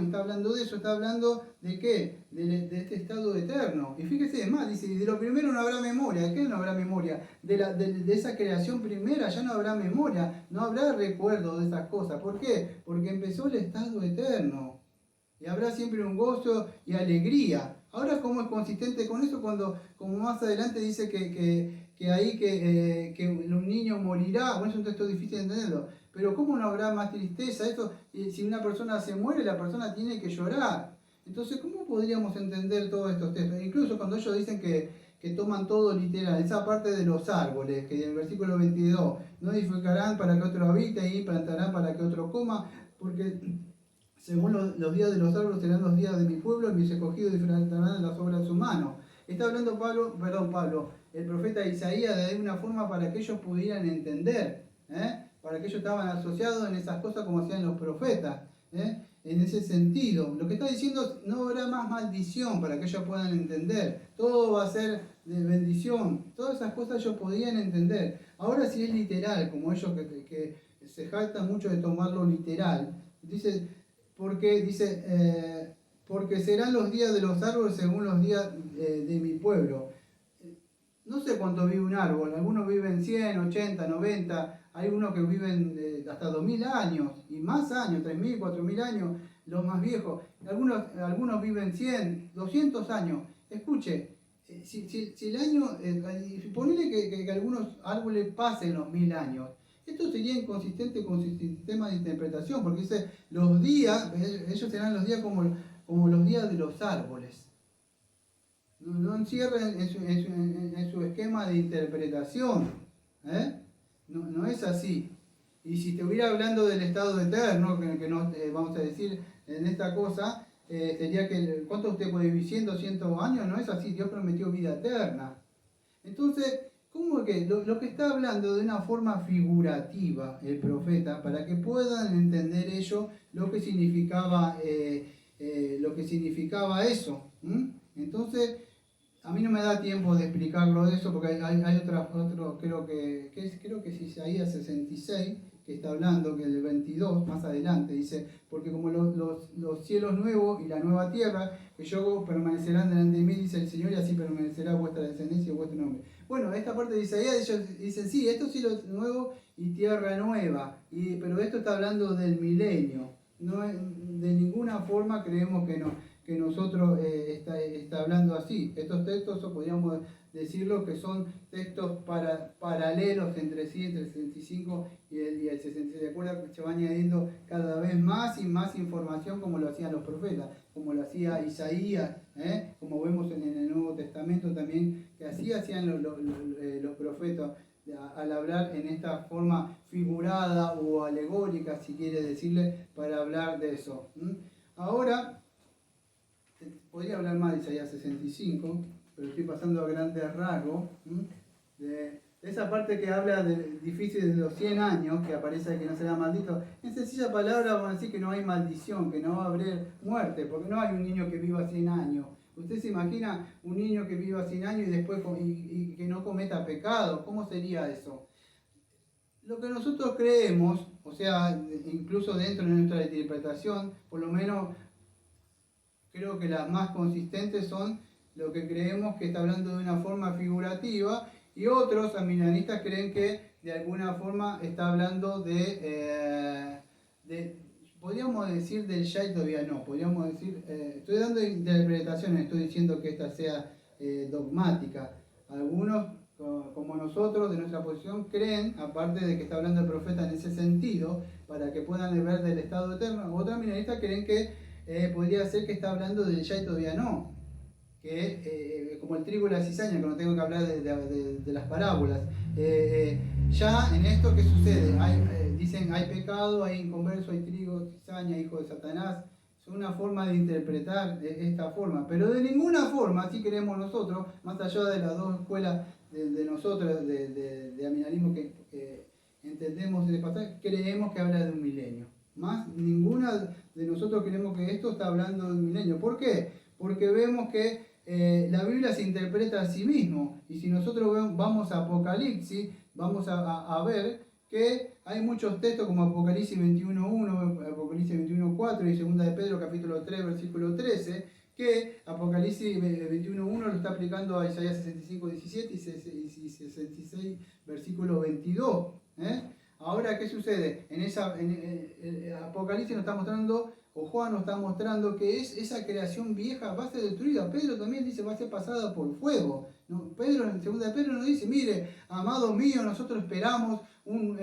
está hablando de eso, está hablando de qué, de este estado eterno. Y fíjese, más, dice, de lo primero no habrá memoria. ¿De qué no habrá memoria? De esa creación primera ya no habrá memoria, no habrá recuerdo de esas cosas. ¿Por qué? Porque empezó el estado eterno. Y habrá siempre un gozo y alegría. Ahora, ¿cómo es consistente con eso cuando, como más adelante dice que un niño morirá? Bueno, es un texto difícil de entenderlo. Pero ¿cómo no habrá más tristeza? Esto, si una persona se muere, la persona tiene que llorar. Entonces, ¿cómo podríamos entender todos estos textos? Incluso cuando ellos dicen que toman todo literal, esa parte de los árboles, que en el versículo 22, no edificarán para que otro habite y plantarán para que otro coma, porque según los días de los árboles serán los días de mi pueblo, y mis escogidos disfrutarán de las obras de su mano. Está hablando el profeta Isaías, de alguna forma para que ellos pudieran entender, para que ellos estaban asociados en esas cosas como hacían los profetas, en ese sentido. Lo que está diciendo, no habrá más maldición, para que ellos puedan entender. Todo va a ser de bendición. Todas esas cosas ellos podían entender. Ahora si es literal, como ellos que se jactan mucho de tomarlo literal, porque serán los días de los árboles según los días de mi pueblo. No sé cuánto vive un árbol, algunos viven 100, 80, 90, hay unos que viven hasta 2000 años y más años, 3000, 4000 años, los más viejos. Algunos viven 100, 200 años. Escuche, si el año, ponele que algunos árboles pasen los 1000 años. Esto sería inconsistente con su sistema de interpretación, porque dice, los días, ellos serán los días como los días de los árboles. No encierren en su esquema de interpretación. No es así. Y si estuviera hablando del estado eterno, que no vamos a decir en esta cosa, sería que, ¿cuánto usted puede vivir? 100, 200 años, no es así. Dios prometió vida eterna. Entonces, ¿cómo que lo que está hablando de una forma figurativa el profeta, para que puedan entender ellos lo que significaba eso? Entonces, a mí no me da tiempo de explicarlo de eso, porque hay otro, creo que es Isaías 66, que está hablando, que el 22, más adelante, dice, porque como los cielos nuevos y la nueva tierra, que yo permanecerán delante de mí, dice el Señor, y así permanecerá vuestra descendencia y vuestro nombre. Bueno, esta parte de Isaías, ellos dicen, sí, estos cielos nuevos y tierra nueva, pero esto está hablando del milenio. No, de ninguna forma creemos que nosotros está hablando así. Estos textos, podríamos decirlo, que son textos paralelos entre sí, entre el 65 y el 66. ¿De acuerdo? Que se va añadiendo cada vez más y más información, como lo hacían los profetas, como lo hacía Isaías, como vemos en el Nuevo Testamento también, que así hacían los profetas al hablar en esta forma figurada o alegórica, si quiere decirle, para hablar de eso. Ahora, podría hablar más de Isaías 65, pero estoy pasando a grandes rasgos, de esa parte que habla difícil de los 100 años, que aparece que no será maldito. En sencilla palabra vamos a decir que no hay maldición, que no va a haber muerte, porque no hay un niño que viva 100 años. ¿Usted se imagina un niño que viva 100 años y después y que no cometa pecado? ¿Cómo sería eso? Lo que nosotros creemos, o sea, incluso dentro de nuestra interpretación, por lo menos creo que las más consistentes son lo que creemos que está hablando de una forma figurativa, y otros arminianistas creen que de alguna forma está hablando podríamos decir del ya y todavía no, podríamos decir, estoy dando interpretaciones, estoy diciendo que esta sea dogmática. Algunos, como nosotros, de nuestra posición, creen, aparte de que está hablando el profeta en ese sentido, para que puedan ver del estado eterno. Otros arminianistas creen que podría ser que está hablando del ya y todavía no, que como el trigo y la cizaña, que no tengo que hablar de las parábolas. Ya en esto, ¿qué sucede? dicen hay pecado, hay inconverso, hay trigo, cizaña, hijo de Satanás. Es una forma de interpretar esta forma, pero de ninguna forma, así queremos nosotros, más allá de las dos escuelas de nosotros, de aminalismo que entendemos de pasaje, creemos que habla de un milenio. Más ninguna de nosotros creemos que esto está hablando de un milenio. ¿Por qué? Porque vemos que la Biblia se interpreta a sí mismo, y si nosotros vamos a Apocalipsis, vamos a ver que hay muchos textos como Apocalipsis 21.1, Apocalipsis 21.4 y 2 de Pedro capítulo 3 versículo 13, que Apocalipsis 21.1 lo está aplicando a Isaías 65.17 y 66 versículo 22. Ahora, ¿qué sucede? En Apocalipsis nos está mostrando, o Juan nos está mostrando, que esa creación vieja va a ser destruida. Pedro también dice va a ser pasada por fuego. ¿No? Pedro, en 2 de Pedro nos dice, mire, amado mío, nosotros esperamos un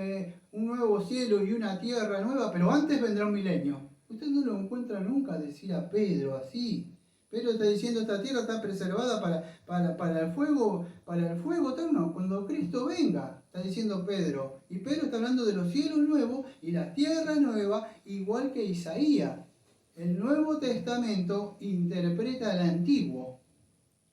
nuevo cielo y una tierra nueva, pero antes vendrá un milenio. Usted no lo encuentra nunca decir a Pedro así. Pedro está diciendo, esta tierra está preservada para el fuego eterno, cuando Cristo venga, está diciendo Pedro. Y Pedro está hablando de los cielos nuevos y la tierra nueva, igual que Isaías. El Nuevo Testamento interpreta al Antiguo.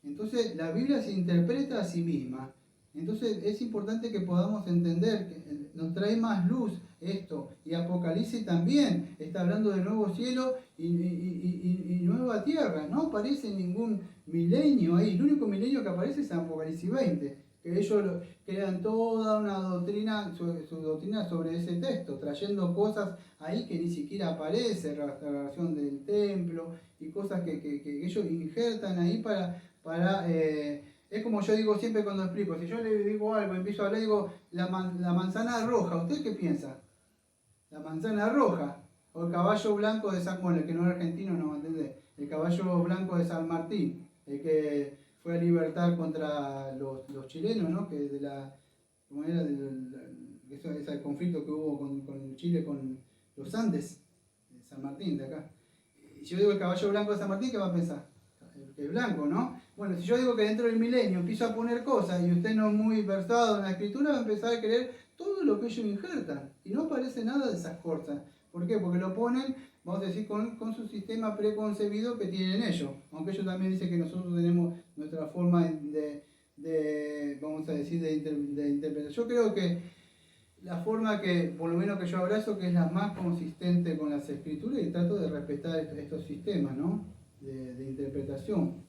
Entonces la Biblia se interpreta a sí misma. Entonces es importante que podamos entender que nos trae más luz esto. Y Apocalipsis también está hablando de nuevo cielo y nueva tierra. No aparece ningún milenio ahí. El único milenio que aparece es en Apocalipsis 20. Que ellos crean toda una doctrina, su doctrina sobre ese texto, trayendo cosas ahí que ni siquiera aparece, restauración del templo y cosas que ellos injertan ahí es como yo digo siempre cuando explico, si yo le digo algo, empiezo a hablar, digo, la manzana roja, ¿usted qué piensa? La manzana roja, o el caballo blanco de San Juan, el que no es argentino no va a entender, el caballo blanco de San Martín, el que fue a libertar contra los chilenos, ¿no? Que de la, ¿cómo era? Ese conflicto que hubo con Chile, con los Andes, de San Martín, de acá. Y si yo digo el caballo blanco de San Martín, ¿qué va a pensar? El blanco, ¿no? Bueno, si yo digo que dentro del milenio empiezo a poner cosas y usted no es muy versado en la escritura, va a empezar a creer todo lo que ellos injertan. Y no aparece nada de esas cosas. ¿Por qué? Porque lo ponen, vamos a decir, con su sistema preconcebido que tienen ellos. Aunque ellos también dicen que nosotros tenemos nuestra forma vamos a decir, de interpretar. Yo creo que la forma que, por lo menos que yo abrazo, que es la más consistente con las escrituras, y trato de respetar estos sistemas, ¿no? de interpretación.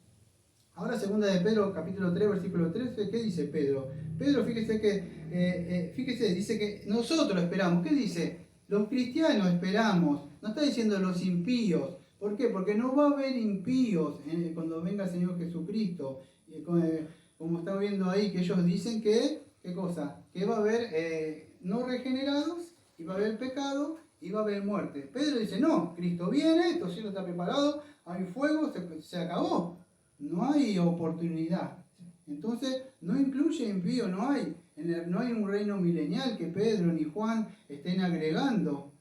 Ahora 2 de Pedro capítulo 3 versículo 13, ¿qué dice Pedro? Pedro, fíjese que dice que nosotros esperamos. ¿Qué dice? Los cristianos esperamos. No está diciendo los impíos. ¿Por qué? Porque no va a haber impíos cuando venga el Señor Jesucristo. Como está viendo ahí, que ellos dicen que, ¿qué cosa? Que va a haber no regenerados, y va a haber pecado, y va a haber muerte. Pedro dice, no, Cristo viene, esto cielo está preparado, hay fuego, se acabó. No hay oportunidad. Entonces, no incluye impío, no hay un reino milenial que Pedro ni Juan estén agregando.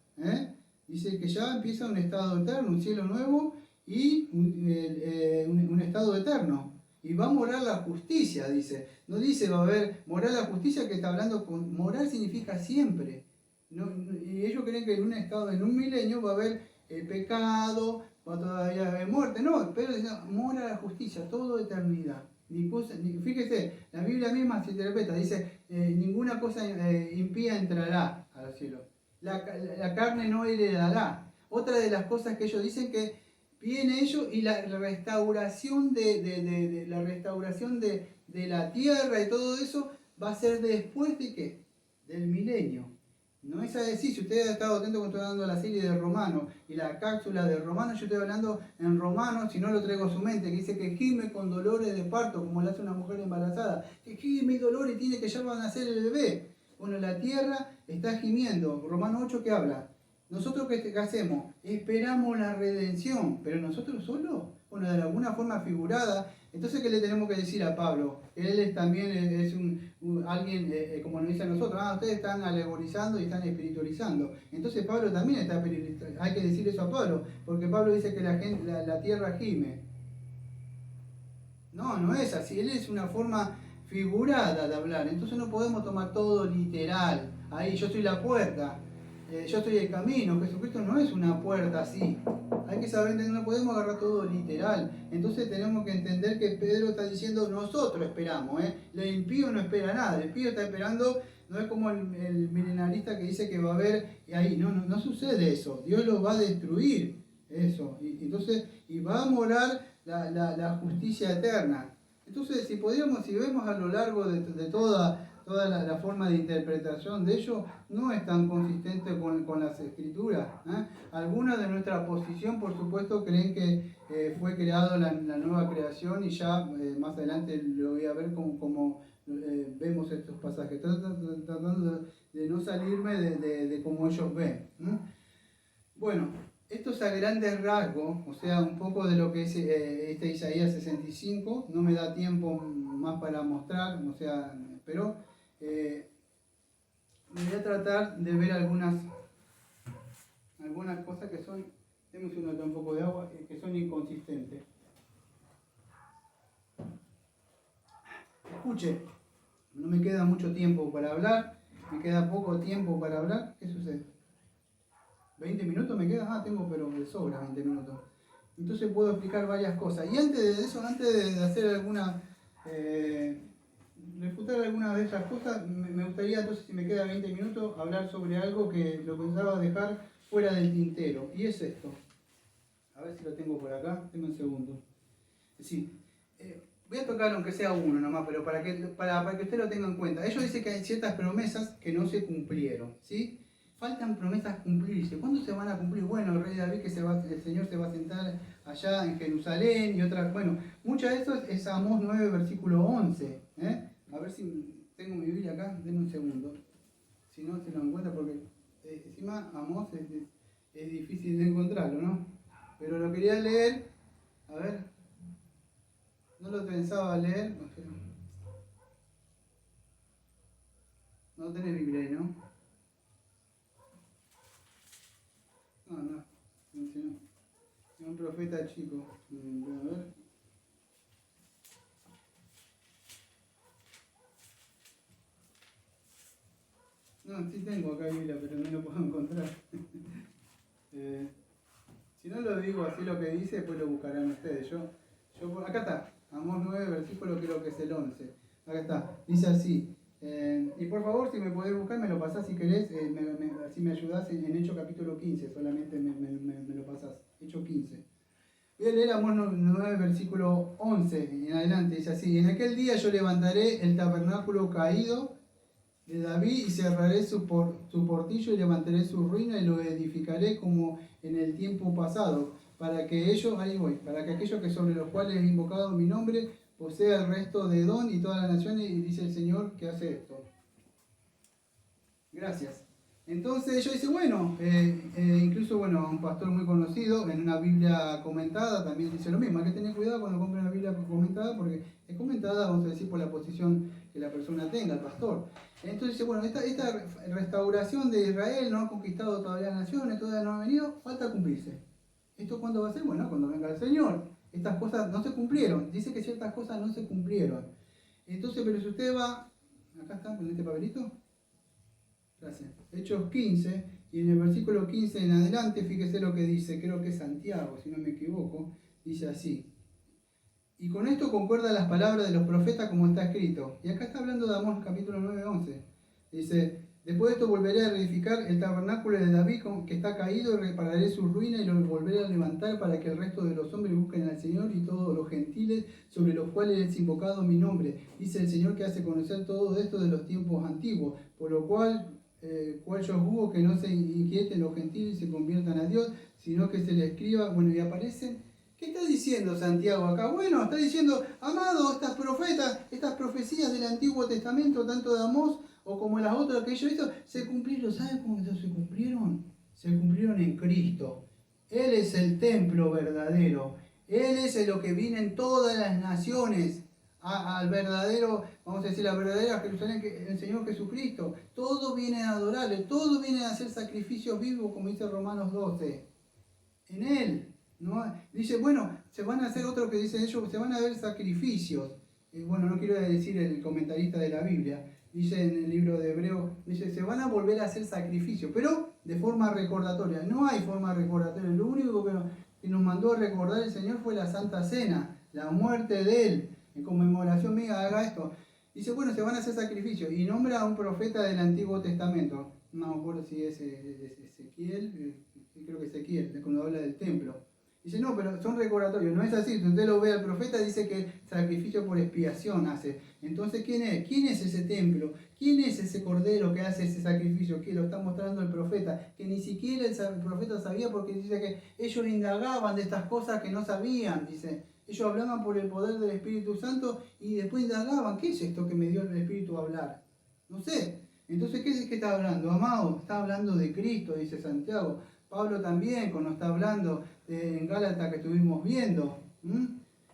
Dice que ya empieza un estado eterno, un cielo nuevo y un estado eterno. Y va a morar la justicia, dice. No dice va a haber morar la justicia, que está hablando con morar significa siempre. Y ellos creen que en un estado, en un milenio, va a haber pecado, va a todavía haber muerte. No, pero dice, mora la justicia, todo eternidad. Fíjese, la Biblia misma se interpreta, dice, ninguna cosa impía entrará a los cielos. La carne no heredará. Otra de las cosas que ellos dicen que viene ellos y la restauración de la tierra y todo eso va a ser después de ¿qué? Del milenio. No es así, si usted ha estado atento cuando estoy dando la serie de Romanos y la cápsula de Romanos, yo estoy hablando en Romanos, si no lo traigo a su mente, que dice que gime con dolores de parto, como lo hace una mujer embarazada, que gime y dolor y tiene que ya va a nacer el bebé. Bueno, la tierra está gimiendo. Romanos 8, ¿qué habla? ¿Nosotros qué hacemos? Esperamos la redención, pero nosotros solo, bueno, de alguna forma figurada. Entonces, ¿qué le tenemos que decir a Pablo? Él también es alguien, como nos dice a nosotros, ustedes están alegorizando y están espiritualizando. Entonces Pablo también está espiritualizando. Hay que decir eso a Pablo, porque Pablo dice que la tierra gime. No es así, él es una forma figurada de hablar, entonces no podemos tomar todo literal. Ahí yo soy la puerta. yo soy el camino. Jesucristo no es una puerta así. Hay que saber que no podemos agarrar todo literal. Entonces tenemos que entender que Pedro está diciendo, nosotros esperamos. El impío no espera nada. El impío está esperando, no es como el milenarista que dice que va a haber, y ahí no sucede eso. Dios lo va a destruir. Eso. Y va a morar la justicia eterna. Entonces, si vemos a lo largo de toda la forma de interpretación de ello, no es tan consistente con las escrituras. Algunos de nuestra posición, por supuesto, creen que fue creado la nueva creación y ya más adelante lo voy a ver como vemos estos pasajes, tratando de no salirme de cómo ellos ven. Bueno, esto es a grandes rasgos, o sea, un poco de lo que es este Isaías 65, no me da tiempo más para mostrar, o sea, pero voy a tratar de ver algunas cosas que son, tenemos un poco de agua, que son inconsistentes. Escuche, no me queda mucho tiempo para hablar, me queda poco tiempo para hablar, ¿qué sucede? ¿20 minutos me queda? Tengo pero de sobra 20 minutos. Entonces puedo explicar varias cosas. Y antes de eso, antes de hacer refutar alguna de esas cosas, me gustaría entonces, si me queda 20 minutos, hablar sobre algo que lo pensaba dejar fuera del tintero. Y es esto. A ver si lo tengo por acá, denme un segundo. Es decir, voy a tocar aunque sea uno nomás, pero para que usted lo tenga en cuenta. Ellos dicen que hay ciertas promesas que no se cumplieron, ¿sí? Faltan promesas cumplirse. ¿Cuándo se van a cumplir? Bueno, el rey David, el Señor se va a sentar allá en Jerusalén y otras. Bueno, muchas de esas es Amós 9, versículo 11. A ver si tengo mi Biblia acá, denme un segundo. Si no, se lo encuentra porque encima Amós es difícil de encontrarlo, ¿no? Pero lo quería leer, a ver, no lo pensaba leer, no tenés Biblia ahí, ¿no? No, es un profeta chico. A ver. No, sí tengo acá Biblia, pero no lo puedo encontrar. Si no lo digo así lo que dice, después lo buscarán ustedes. Acá está, Amós 9, versículo creo que es el 11. Acá está, dice así. Y por favor, si me podés buscar, me lo pasás si querés, así me ayudás en Hechos capítulo 15, solamente me lo pasás. Hechos 15. Voy a leer Amós 9, versículo 11 en adelante, dice así. En aquel día yo levantaré el tabernáculo caído de David y cerraré su portillo y levantaré su ruina y lo edificaré como en el tiempo pasado, para que aquellos que sobre los cuales he invocado mi nombre posea el resto de Edom y todas las naciones, y dice el Señor que hace esto. Gracias. Entonces ellos dicen, bueno, incluso un pastor muy conocido en una Biblia comentada también dice lo mismo. Hay que tener cuidado cuando compren una Biblia comentada porque es comentada, vamos a decir, por la posición que la persona tenga, el pastor. Entonces dice, bueno, esta restauración de Israel no ha conquistado todavía las naciones, todavía no ha venido, falta cumplirse. ¿Esto cuándo va a ser? Bueno, cuando venga el Señor. Estas cosas no se cumplieron. Dice que ciertas cosas no se cumplieron. Entonces, pero si usted va, acá está, con este papelito. Gracias. Hechos 15, y en el versículo 15 en adelante, fíjese lo que dice, creo que es Santiago, si no me equivoco, dice así. Y con esto concuerdan las palabras de los profetas como está escrito. Y acá está hablando de Amós capítulo 9, 11. Dice, después de esto volveré a reedificar el tabernáculo de David que está caído, y repararé su ruina y lo volveré a levantar para que el resto de los hombres busquen al Señor y todos los gentiles sobre los cuales es invocado mi nombre. Dice el Señor que hace conocer todo esto de los tiempos antiguos, por lo cual yo juzgo que no se inquieten los gentiles y se conviertan a Dios, sino que se les escriba, y aparecen. ¿Qué está diciendo Santiago acá? Bueno, está diciendo, amado, estas profecías del Antiguo Testamento, tanto de Amós o como las otras que ellos hizo, se cumplieron. ¿Saben cómo se cumplieron? Se cumplieron en Cristo. Él es el templo verdadero. Él es lo que vienen todas las naciones al verdadero, vamos a decir, la verdadera Jerusalén, el Señor Jesucristo. Todo viene a adorarle, todo viene a hacer sacrificios vivos, como dice Romanos 12. En Él. ¿No? Dice, bueno, se van a hacer otro que dice ellos, se van a ver sacrificios. No quiero decir el comentarista de la Biblia, dice en el libro de Hebreos, dice, se van a volver a hacer sacrificios, pero de forma recordatoria. No hay forma recordatoria. Lo único que nos mandó a recordar el Señor fue la Santa Cena, la muerte de Él. En conmemoración mía, haga esto. Dice, bueno, se van a hacer sacrificios. Y nombra a un profeta del Antiguo Testamento. No me acuerdo si es Ezequiel, creo que Ezequiel, cuando habla del templo. Dice, no, pero son recordatorios. No es así. Si usted lo ve al profeta, dice que sacrificio por expiación hace. Entonces, ¿quién es? ¿Quién es ese templo? ¿Quién es ese cordero que hace ese sacrificio? Que lo está mostrando el profeta. Que ni siquiera el profeta sabía, porque dice que ellos indagaban de estas cosas que no sabían. Dice, ellos hablaban por el poder del Espíritu Santo y después indagaban, ¿qué es esto que me dio el Espíritu a hablar? No sé. Entonces, ¿qué es que está hablando? Amado, está hablando de Cristo, dice Santiago. Pablo también, cuando está hablando en Gálatas que estuvimos viendo.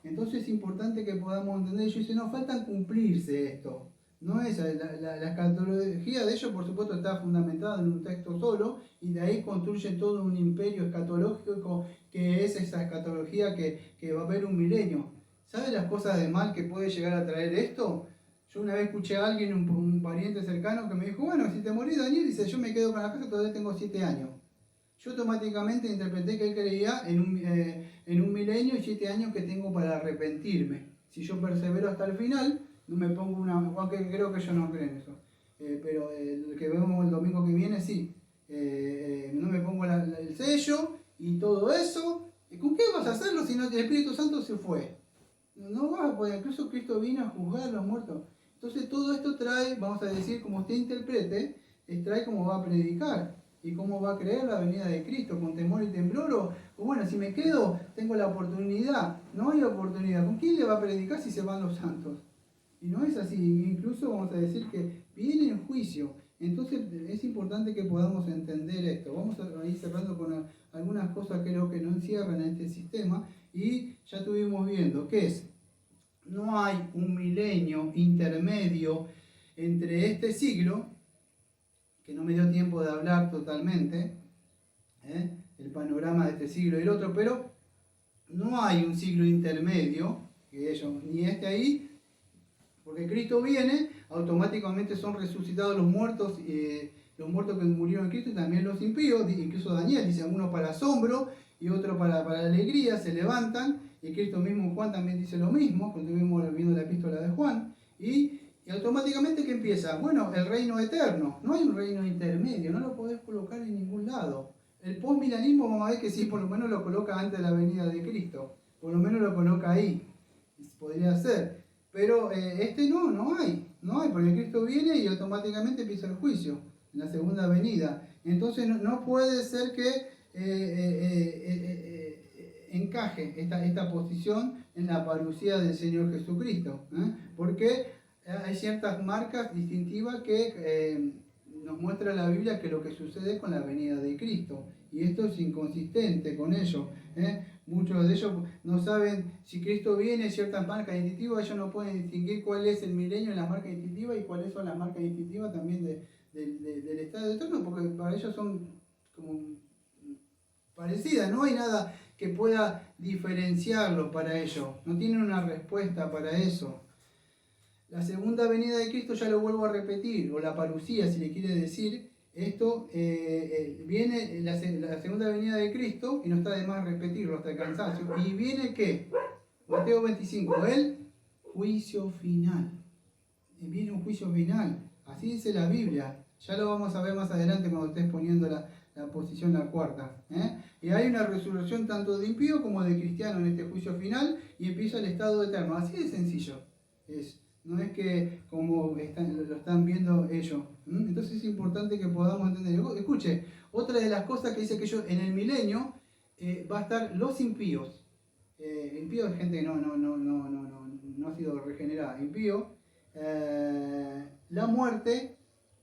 Entonces es importante que podamos entender. Ellos dicen, no, falta cumplirse esto. No es la escatología de ellos, por supuesto, está fundamentada en un texto solo, y de ahí construyen todo un imperio escatológico que es esa escatología que va a haber un milenio. ¿Sabe las cosas de mal que puede llegar a traer esto? Yo una vez escuché a alguien, un pariente cercano, que me dijo, bueno, si te morís, Daniel, dice, yo me quedo con la casa, todavía tengo 7 años. Yo automáticamente interpreté que él creía en un milenio y 7 años que tengo para arrepentirme. Si yo persevero hasta el final, no me pongo aunque creo que yo no creo en eso. Pero el que vemos el domingo que viene, sí. No me pongo el sello y todo eso. ¿Con qué vas a hacerlo si no, el Espíritu Santo se fue? No vas a poder, incluso Cristo vino a juzgar a los muertos. Entonces todo esto trae, vamos a decir, como usted interprete, trae cómo va a predicar y cómo va a creer la venida de Cristo, con temor y temblor, o bueno, si me quedo, tengo la oportunidad. No hay oportunidad. ¿Con quién le va a predicar si se van los santos? Y no es así. Incluso vamos a decir que viene el juicio. Entonces es importante que podamos entender esto. Vamos a ir cerrando con algunas cosas que creo que no encierran este sistema, y ya estuvimos viendo que es, no hay un milenio intermedio entre este siglo, que no me dio tiempo de hablar totalmente, el panorama de este siglo y el otro, pero no hay un siglo intermedio, que ellos, ni ahí, porque Cristo viene, automáticamente son resucitados los muertos que murieron en Cristo, y también los impíos. Incluso Daniel dice, uno para asombro y otro para alegría, se levantan, y Cristo mismo, Juan también dice lo mismo, cuando estuvimos viendo la epístola de Juan, y automáticamente, ¿qué empieza? Bueno, el reino eterno. No hay un reino intermedio, no lo podés colocar en ningún lado. El postmilenismo, vamos a ver que sí, por lo menos lo coloca antes de la venida de Cristo, por lo menos lo coloca ahí, podría ser. Pero no hay, porque Cristo viene y automáticamente empieza el juicio, en la segunda venida. Entonces no puede ser que encaje esta posición en la parucía del Señor Jesucristo, porque hay ciertas marcas distintivas que nos muestra la Biblia que lo que sucede con la venida de Cristo, y esto es inconsistente con ello. Muchos de ellos no saben si Cristo viene, ciertas marcas distintivas, ellos no pueden distinguir cuál es el milenio en las marcas distintivas y cuáles son las marcas distintivas también del estado eterno, porque para ellos son como parecidas, no hay nada que pueda diferenciarlo para ellos, no tienen una respuesta para eso. La segunda venida de Cristo, ya lo vuelvo a repetir, o la parucía, si le quiere decir, esto viene la segunda venida de Cristo, y no está de más repetirlo hasta el cansancio. ¿Y viene qué? Mateo 25, el juicio final. Viene un juicio final, así dice la Biblia. Ya lo vamos a ver más adelante cuando estés poniendo la posición, la cuarta. Y hay una resurrección tanto de impío como de cristiano en este juicio final, y empieza el estado eterno. Así de sencillo es. No es que como lo están viendo ellos. Entonces es importante que podamos entender. Escuche, otra de las cosas que dice que en el milenio va a estar los impíos. Impío es gente que no ha sido regenerada. Impío, la muerte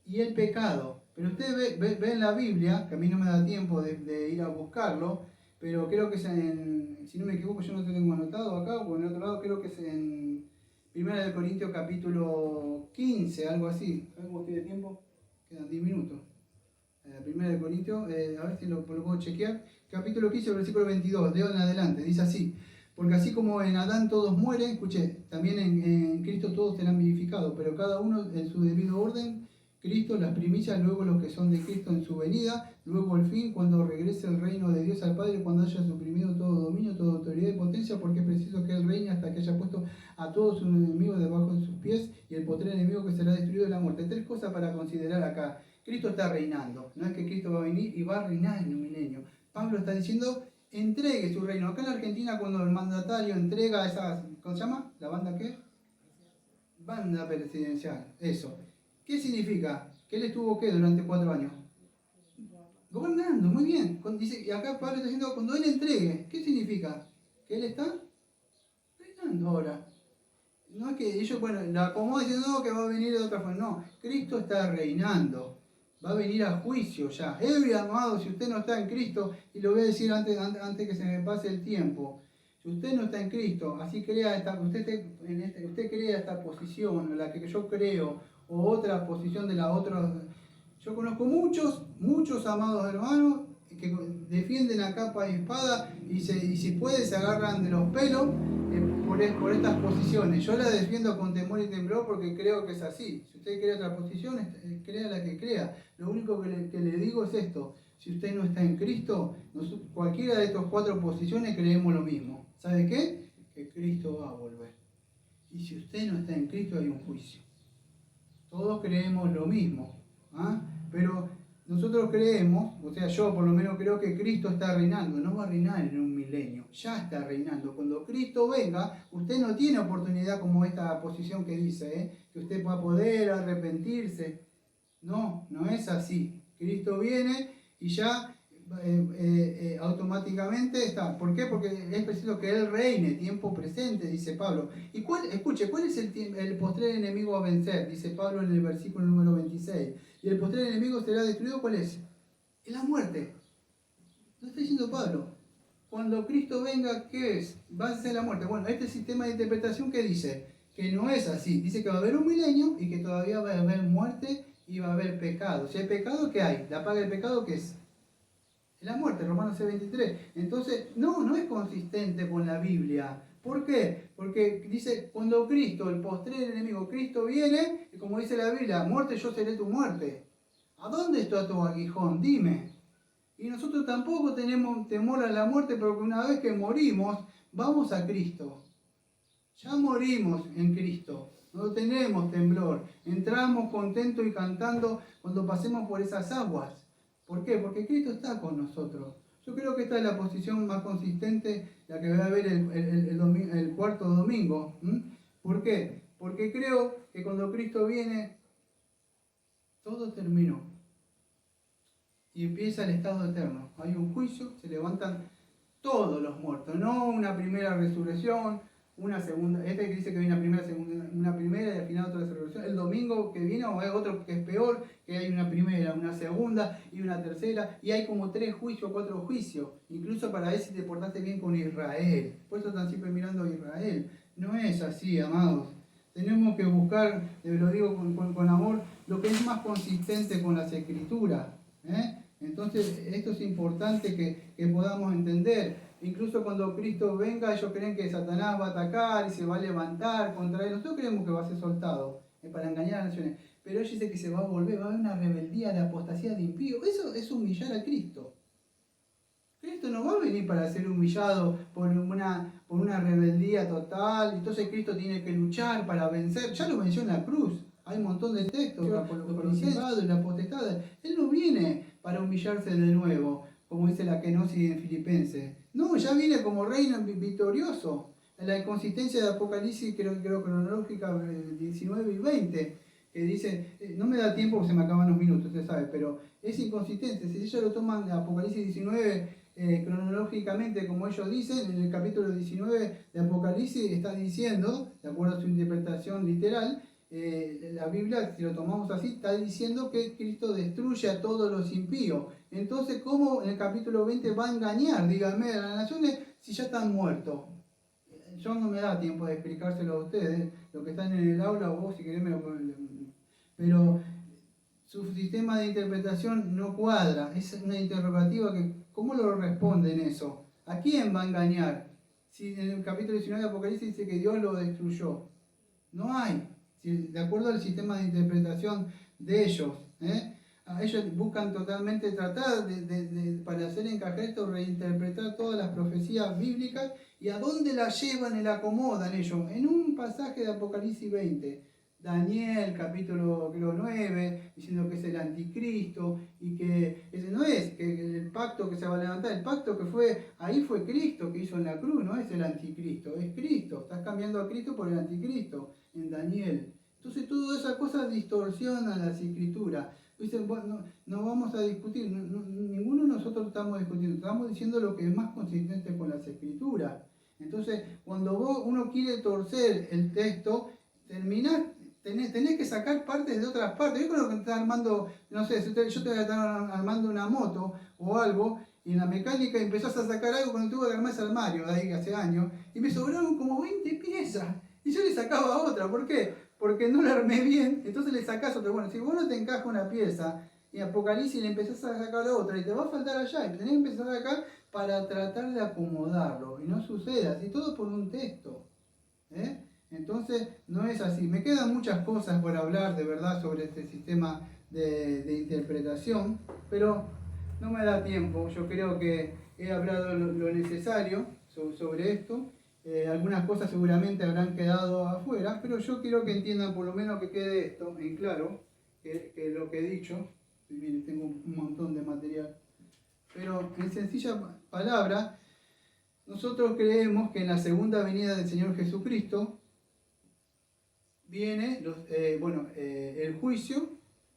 y el pecado. Pero usted ve en la Biblia, que a mí no me da tiempo de ir a buscarlo, pero creo que es si no me equivoco, yo no te tengo anotado acá, o en el otro lado, creo que es en 1 de Corintios capítulo 15, algo así. ¿Sabes cómo estoy de tiempo? Quedan 10 minutos. 1 de Corintios, a ver si lo puedo chequear. Capítulo 15, versículo 22, leo en adelante. Dice así: Porque así como en Adán todos mueren, escuche, también en Cristo todos serán vivificados, pero cada uno en su debido orden. Cristo, las primicias, luego los que son de Cristo en su venida, luego el fin, cuando regrese el reino de Dios al Padre, cuando haya suprimido todo dominio, toda autoridad y potencia, porque es preciso que Él reine hasta que haya puesto a todos sus enemigos debajo de sus pies, y el postrer enemigo que será destruido de la muerte. Tres cosas para considerar acá. Cristo está reinando, no es que Cristo va a venir y va a reinar en un milenio. Pablo está diciendo, entregue su reino. Acá en la Argentina, cuando el mandatario entrega esas, ¿cómo se llama? ¿La banda qué? Banda presidencial, eso. ¿Qué significa? Que él estuvo, ¿qué? Durante 4 años. Gobernando, muy bien. Dice, y acá Pablo está diciendo, cuando él entregue, ¿qué significa? Que él está reinando ahora. No es que ellos, bueno, la acomodan diciendo, no, que va a venir de otra forma. No, Cristo está reinando. Va a venir a juicio ya. Amado, si usted no está en Cristo, y lo voy a decir antes que se me pase el tiempo. Si usted no está en Cristo, así crea usted crea esta posición, la que yo creo, o otra posición de la otra. Yo conozco muchos amados hermanos que defienden a capa y espada y si puede se agarran de los pelos por estas posiciones. Yo la defiendo con temor y temblor porque creo que es así. Si usted cree otra posición, crea la que crea. Lo único que le digo es esto. Si usted no está en Cristo, cualquiera de estas 4 posiciones creemos lo mismo. ¿Sabe qué? Que Cristo va a volver. Y si usted no está en Cristo hay un juicio. Todos creemos lo mismo. ¿Ah? Pero nosotros creemos, o sea, yo por lo menos creo que Cristo está reinando, no va a reinar en un milenio, ya está reinando. Cuando Cristo venga, usted no tiene oportunidad como esta posición que dice, que usted va a poder arrepentirse. No, no es así. Cristo viene y ya automáticamente está. ¿Por qué? Porque es preciso que Él reine, tiempo presente, dice Pablo. Y escuche, ¿cuál es el postrer enemigo a vencer? Dice Pablo en el versículo número 26. Y el postrer enemigo será destruido, ¿cuál es? Es la muerte. Lo está diciendo Pablo. Cuando Cristo venga, ¿qué es? Va a ser la muerte. Bueno, este sistema de interpretación, ¿qué dice? Que no es así. Dice que va a haber un milenio y que todavía va a haber muerte y va a haber pecado. Si hay pecado, ¿qué hay? La paga del pecado, ¿qué es? La muerte, Romanos 6:23. Entonces, no es consistente con la Biblia. ¿Por qué? Porque dice, cuando Cristo, el postrer enemigo, Cristo viene, y como dice la Biblia, muerte, yo seré tu muerte. ¿A dónde está tu aguijón? Dime. Y nosotros tampoco tenemos temor a la muerte, porque una vez que morimos, vamos a Cristo. Ya morimos en Cristo. No tenemos temblor. Entramos contentos y cantando cuando pasemos por esas aguas. ¿Por qué? Porque Cristo está con nosotros. Yo creo que esta es la posición más consistente, la que va a haber el cuarto domingo. ¿Por qué? Porque creo que cuando Cristo viene, todo terminó. Y empieza el estado eterno. Hay un juicio, se levantan todos los muertos. No una primera resurrección, una segunda. Este que dice que viene una primera y al final otra resurrección. El domingo que viene hay otro que es peor, que hay una primera, una segunda y una tercera. Y hay como 3 juicios, 4 juicios. Incluso para ver si te portaste bien con Israel. Por eso están siempre mirando a Israel. No es así, amados. Tenemos que buscar, lo digo con amor, lo que es más consistente con las escrituras. Entonces, esto es importante que podamos entender. Incluso cuando Cristo venga, ellos creen que Satanás va a atacar y se va a levantar contra él. Nosotros creemos que va a ser soltado para engañar a las naciones. Pero ellos dicen que se va a volver, va a haber una rebeldía de apostasía de impío. Eso es humillar a Cristo. Cristo no va a venir para ser humillado por una rebeldía total. Entonces Cristo tiene que luchar para vencer. Ya lo venció en la cruz. Hay un montón de textos, los principados y la potestad. Él no viene para humillarse de nuevo, como dice la kenosis en Filipenses. No, ya viene como reino victorioso. La inconsistencia de Apocalipsis, creo cronológica 19 y 20, que dice, no me da tiempo porque se me acaban los minutos, usted sabe, pero es inconsistente. Si ellos lo toman de Apocalipsis 19 cronológicamente, como ellos dicen, en el capítulo 19 de Apocalipsis está diciendo, de acuerdo a su interpretación literal, la Biblia, si lo tomamos así, está diciendo que Cristo destruye a todos los impíos. Entonces, ¿cómo en el capítulo 20 va a engañar, díganme, a las naciones si ya están muertos? Yo no me da tiempo de explicárselo a ustedes, lo que están en el aula, o vos si querés me lo... Pero su sistema de interpretación no cuadra, es una interrogativa que, ¿cómo lo responden eso? ¿A quién va a engañar? si en el capítulo 19 de Apocalipsis dice que Dios lo destruyó? No hay. De acuerdo al sistema de interpretación de ellos, ellos buscan totalmente tratar para hacer encajar esto, reinterpretar todas las profecías bíblicas y a dónde las llevan y la acomodan ellos. En un pasaje de Apocalipsis 20, Daniel capítulo 9, diciendo que es el anticristo y que ese no es que el pacto que se va a levantar, el pacto que ahí fue Cristo que hizo en la cruz, no es el anticristo, es Cristo. Estás cambiando a Cristo por el anticristo en Daniel. Entonces todas esas cosas distorsionan las escrituras. Dicen, bueno, no vamos a discutir, ninguno de nosotros estamos discutiendo, estamos diciendo lo que es más consistente con las escrituras. Entonces, cuando uno quiere torcer el texto, tenés que sacar partes de otras partes. Yo creo que estás armando, no sé, yo te voy a estar armando una moto o algo, y en la mecánica empezás a sacar algo cuando tuve que armar ese armario de ahí hace años, y me sobraron como 20 piezas, y yo le sacaba otra. ¿Por qué? Porque no la armé bien, entonces le sacás otra. Bueno, si vos no te encaja una pieza, y Apocalipsis le empezás a sacar la otra, y te va a faltar allá, y tenés que empezar a sacar para tratar de acomodarlo, y no sucede así, todo por un texto. Entonces, no es así. Me quedan muchas cosas por hablar de verdad sobre este sistema de interpretación, pero no me da tiempo. Yo creo que he hablado lo necesario sobre esto. Algunas cosas seguramente habrán quedado afuera, pero yo quiero que entiendan, por lo menos que quede esto en claro, que lo que he dicho. Miren, tengo un montón de material. Pero en sencilla palabra, nosotros creemos que en la segunda venida del Señor Jesucristo viene el juicio,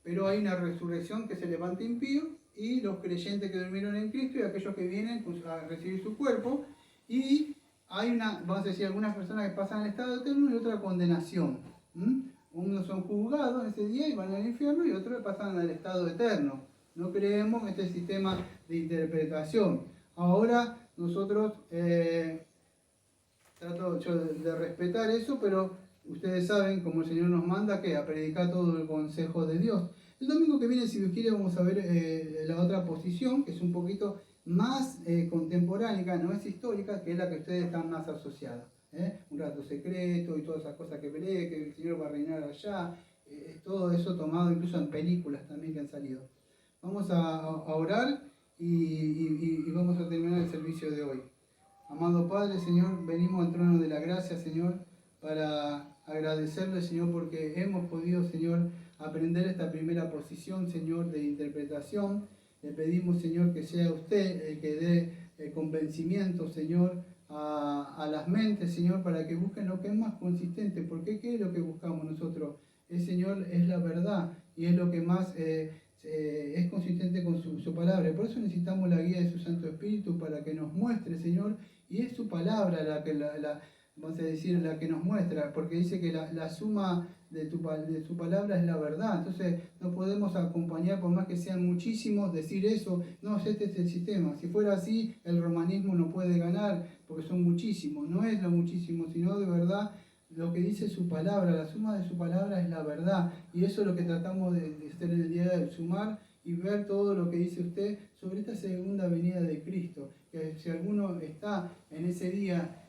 pero hay una resurrección que se levanta impío, y los creyentes que durmieron en Cristo y aquellos que vienen a recibir su cuerpo, y hay vamos a decir, algunas personas que pasan al estado eterno y otra condenación. Unos son juzgados ese día y van al infierno, y otros pasan al estado eterno. No creemos en este sistema de interpretación. Ahora nosotros trato yo de respetar eso, pero ustedes saben, como el Señor nos manda, que a predicar todo el consejo de Dios. El domingo que viene, si Dios quiere, vamos a ver la otra posición, que es un poquito más contemporánea, no es histórica, que es la que ustedes están más asociadas. Un rato secreto y todas esas cosas que peleé, que el Señor va a reinar allá, todo eso tomado incluso en películas también que han salido. Vamos a orar y vamos a terminar el servicio de hoy. Amado Padre, Señor, venimos al trono de la gracia, Señor, para agradecerle, Señor, porque hemos podido, Señor, aprender esta primera posición, Señor, de interpretación. Le pedimos, Señor, que sea usted el que dé convencimiento, Señor, a las mentes, Señor, para que busquen lo que es más consistente. Porque ¿qué es lo que buscamos nosotros? Señor, es la verdad, y es lo que más es consistente con su palabra. Por eso necesitamos la guía de su Santo Espíritu para que nos muestre, Señor, y es su palabra vamos a decir, la que nos muestra, porque dice que la suma de su palabra es la verdad. Entonces no podemos acompañar, por más que sean muchísimos, decir eso, no, este es el sistema. Si fuera así, el romanismo no puede ganar, porque son muchísimos. No es lo muchísimo, sino de verdad lo que dice su palabra. La suma de su palabra es la verdad, y eso es lo que tratamos de hacer en el día de sumar y ver todo lo que dice usted sobre esta segunda venida de Cristo. Que si alguno está en ese día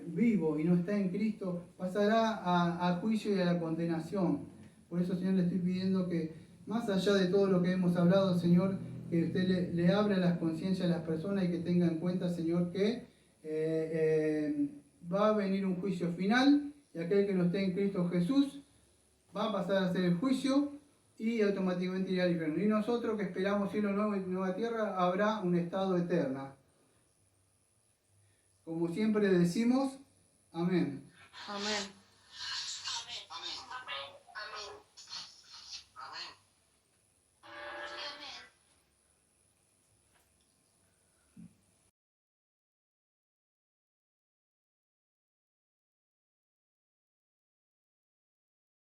vivo y no está en Cristo, pasará a juicio y a la condenación. Por eso, Señor, le estoy pidiendo que, más allá de todo lo que hemos hablado, Señor, que usted le abra las conciencias a las personas y que tenga en cuenta, Señor, que va a venir un juicio final, y aquel que no esté en Cristo Jesús va a pasar a hacer el juicio y automáticamente irá al infierno. Y nosotros que esperamos cielo nuevo y nueva tierra, habrá un estado eterno. Como siempre decimos, amén. Amén.